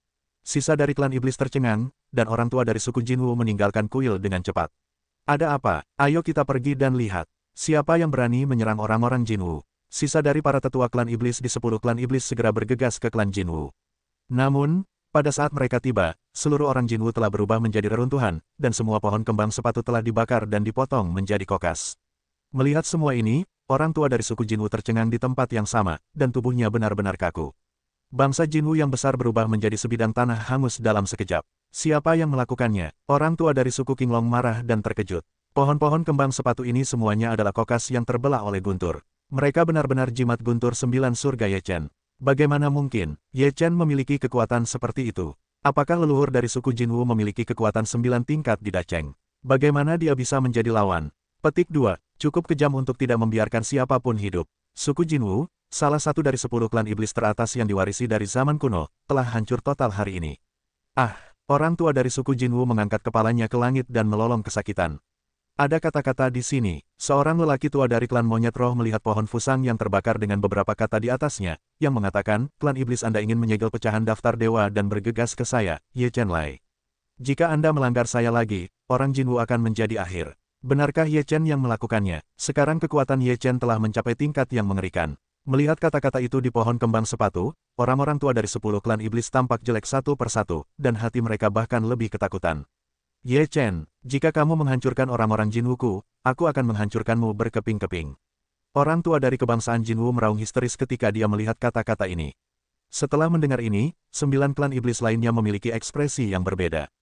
Sisa dari klan iblis tercengang, dan orang tua dari suku Jinwu meninggalkan kuil dengan cepat. Ada apa? Ayo kita pergi dan lihat. Siapa yang berani menyerang orang-orang Jinwu? Sisa dari para tetua klan iblis di 10 klan iblis segera bergegas ke klan Jinwu. Namun, pada saat mereka tiba, seluruh orang Jinwu telah berubah menjadi reruntuhan, dan semua pohon kembang sepatu telah dibakar dan dipotong menjadi kokas. Melihat semua ini, orang tua dari suku Jinwu tercengang di tempat yang sama, dan tubuhnya benar-benar kaku. Bangsa Jinwu yang besar berubah menjadi sebidang tanah hangus dalam sekejap. Siapa yang melakukannya? Orang tua dari suku Qinglong marah dan terkejut. Pohon-pohon kembang sepatu ini semuanya adalah kokas yang terbelah oleh guntur. Mereka benar-benar jimat guntur 9 surga Ye Chen. Bagaimana mungkin Ye Chen memiliki kekuatan seperti itu? Apakah leluhur dari suku Jinwu memiliki kekuatan 9 tingkat di Dacheng? Bagaimana dia bisa menjadi lawan? Petik 2. Cukup kejam untuk tidak membiarkan siapapun hidup. Suku Jinwu, salah satu dari 10 klan iblis teratas yang diwarisi dari zaman kuno, telah hancur total hari ini. Ah, orang tua dari suku Jinwu mengangkat kepalanya ke langit dan melolong kesakitan. Ada kata-kata di sini. Seorang lelaki tua dari klan monyet roh melihat pohon fusang yang terbakar dengan beberapa kata di atasnya, yang mengatakan, klan iblis Anda ingin menyegel pecahan daftar dewa dan bergegas ke saya, Ye Chen Lai. Jika Anda melanggar saya lagi, orang Jinwu akan menjadi akhir. Benarkah Ye Chen yang melakukannya? Sekarang kekuatan Ye Chen telah mencapai tingkat yang mengerikan. Melihat kata-kata itu di pohon kembang sepatu, orang-orang tua dari 10 klan iblis tampak jelek satu persatu, dan hati mereka bahkan lebih ketakutan. Ye Chen, jika kamu menghancurkan orang-orang Jinwuku, aku akan menghancurkanmu berkeping-keping. Orang tua dari kebangsaan Jinwu meraung histeris ketika dia melihat kata-kata ini. Setelah mendengar ini, 9 klan iblis lainnya memiliki ekspresi yang berbeda.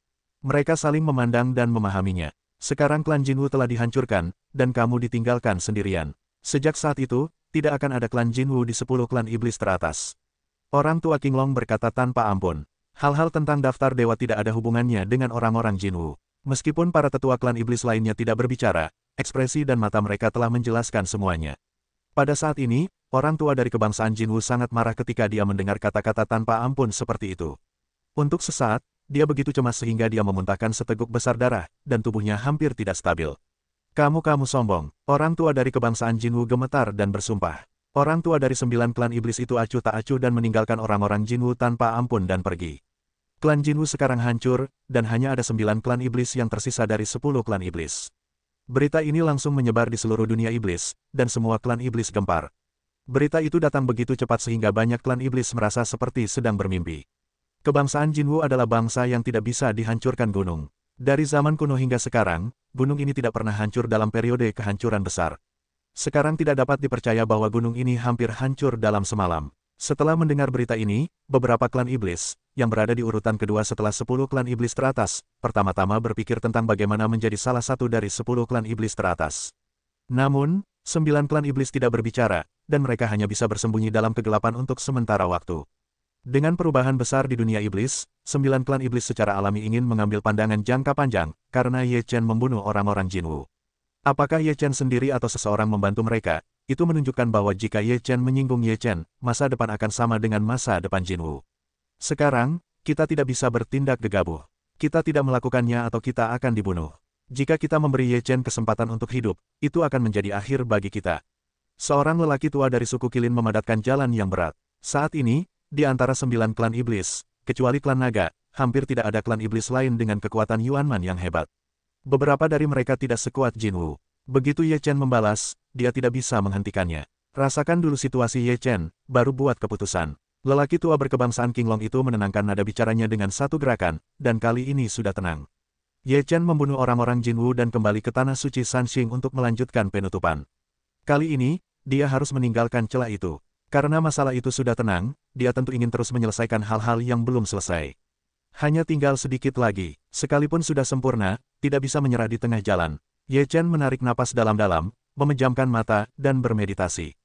Mereka saling memandang dan memahaminya. Sekarang klan Jinwu telah dihancurkan, dan kamu ditinggalkan sendirian. Sejak saat itu, tidak akan ada klan Jinwu di 10 klan iblis teratas. Orang tua Qinglong berkata tanpa ampun. Hal-hal tentang daftar dewa tidak ada hubungannya dengan orang-orang Jinwu. Meskipun para tetua klan iblis lainnya tidak berbicara, ekspresi dan mata mereka telah menjelaskan semuanya. Pada saat ini, orang tua dari kebangsaan Jinwu sangat marah ketika dia mendengar kata-kata tanpa ampun seperti itu. Untuk sesaat, dia begitu cemas sehingga dia memuntahkan seteguk besar darah, dan tubuhnya hampir tidak stabil. Kamu sombong. Orang tua dari kebangsaan Jinwu gemetar dan bersumpah. Orang tua dari 9 klan iblis itu acuh tak acuh dan meninggalkan orang-orang Jinwu tanpa ampun dan pergi. Klan Jinwu sekarang hancur, dan hanya ada 9 klan iblis yang tersisa dari 10 klan iblis. Berita ini langsung menyebar di seluruh dunia iblis, dan semua klan iblis gempar. Berita itu datang begitu cepat sehingga banyak klan iblis merasa seperti sedang bermimpi. Kebangsaan Jinwu adalah bangsa yang tidak bisa dihancurkan gunung. Dari zaman kuno hingga sekarang, gunung ini tidak pernah hancur dalam periode kehancuran besar. Sekarang tidak dapat dipercaya bahwa gunung ini hampir hancur dalam semalam. Setelah mendengar berita ini, beberapa klan iblis, yang berada di urutan kedua setelah 10 klan iblis teratas, pertama-tama berpikir tentang bagaimana menjadi salah satu dari 10 klan iblis teratas. Namun, 9 klan iblis tidak berbicara, dan mereka hanya bisa bersembunyi dalam kegelapan untuk sementara waktu. Dengan perubahan besar di dunia iblis, 9 klan iblis secara alami ingin mengambil pandangan jangka panjang, karena Ye Chen membunuh orang-orang Jinwu. Apakah Ye Chen sendiri atau seseorang membantu mereka? Itu menunjukkan bahwa jika Ye Chen menyinggung Ye Chen, masa depan akan sama dengan masa depan Jinwu. Sekarang, kita tidak bisa bertindak gegabah. Kita tidak melakukannya atau kita akan dibunuh. Jika kita memberi Ye Chen kesempatan untuk hidup, itu akan menjadi akhir bagi kita. Seorang lelaki tua dari suku Qilin memadatkan jalan yang berat. Saat ini, di antara 9 klan iblis, kecuali klan naga, hampir tidak ada klan iblis lain dengan kekuatan Yuanman yang hebat. Beberapa dari mereka tidak sekuat Jinwu. Begitu Ye Chen membalas, dia tidak bisa menghentikannya. Rasakan dulu situasi Ye Chen, baru buat keputusan. Lelaki tua berkebangsaan Qinglong itu menenangkan nada bicaranya dengan satu gerakan, dan kali ini sudah tenang. Ye Chen membunuh orang-orang Jinwu dan kembali ke tanah suci Sanxing untuk melanjutkan penutupan. Kali ini, dia harus meninggalkan celah itu. Karena masalah itu sudah tenang, dia tentu ingin terus menyelesaikan hal-hal yang belum selesai. Hanya tinggal sedikit lagi, sekalipun sudah sempurna, tidak bisa menyerah di tengah jalan. Ye Chen menarik napas dalam-dalam, memejamkan mata, dan bermeditasi.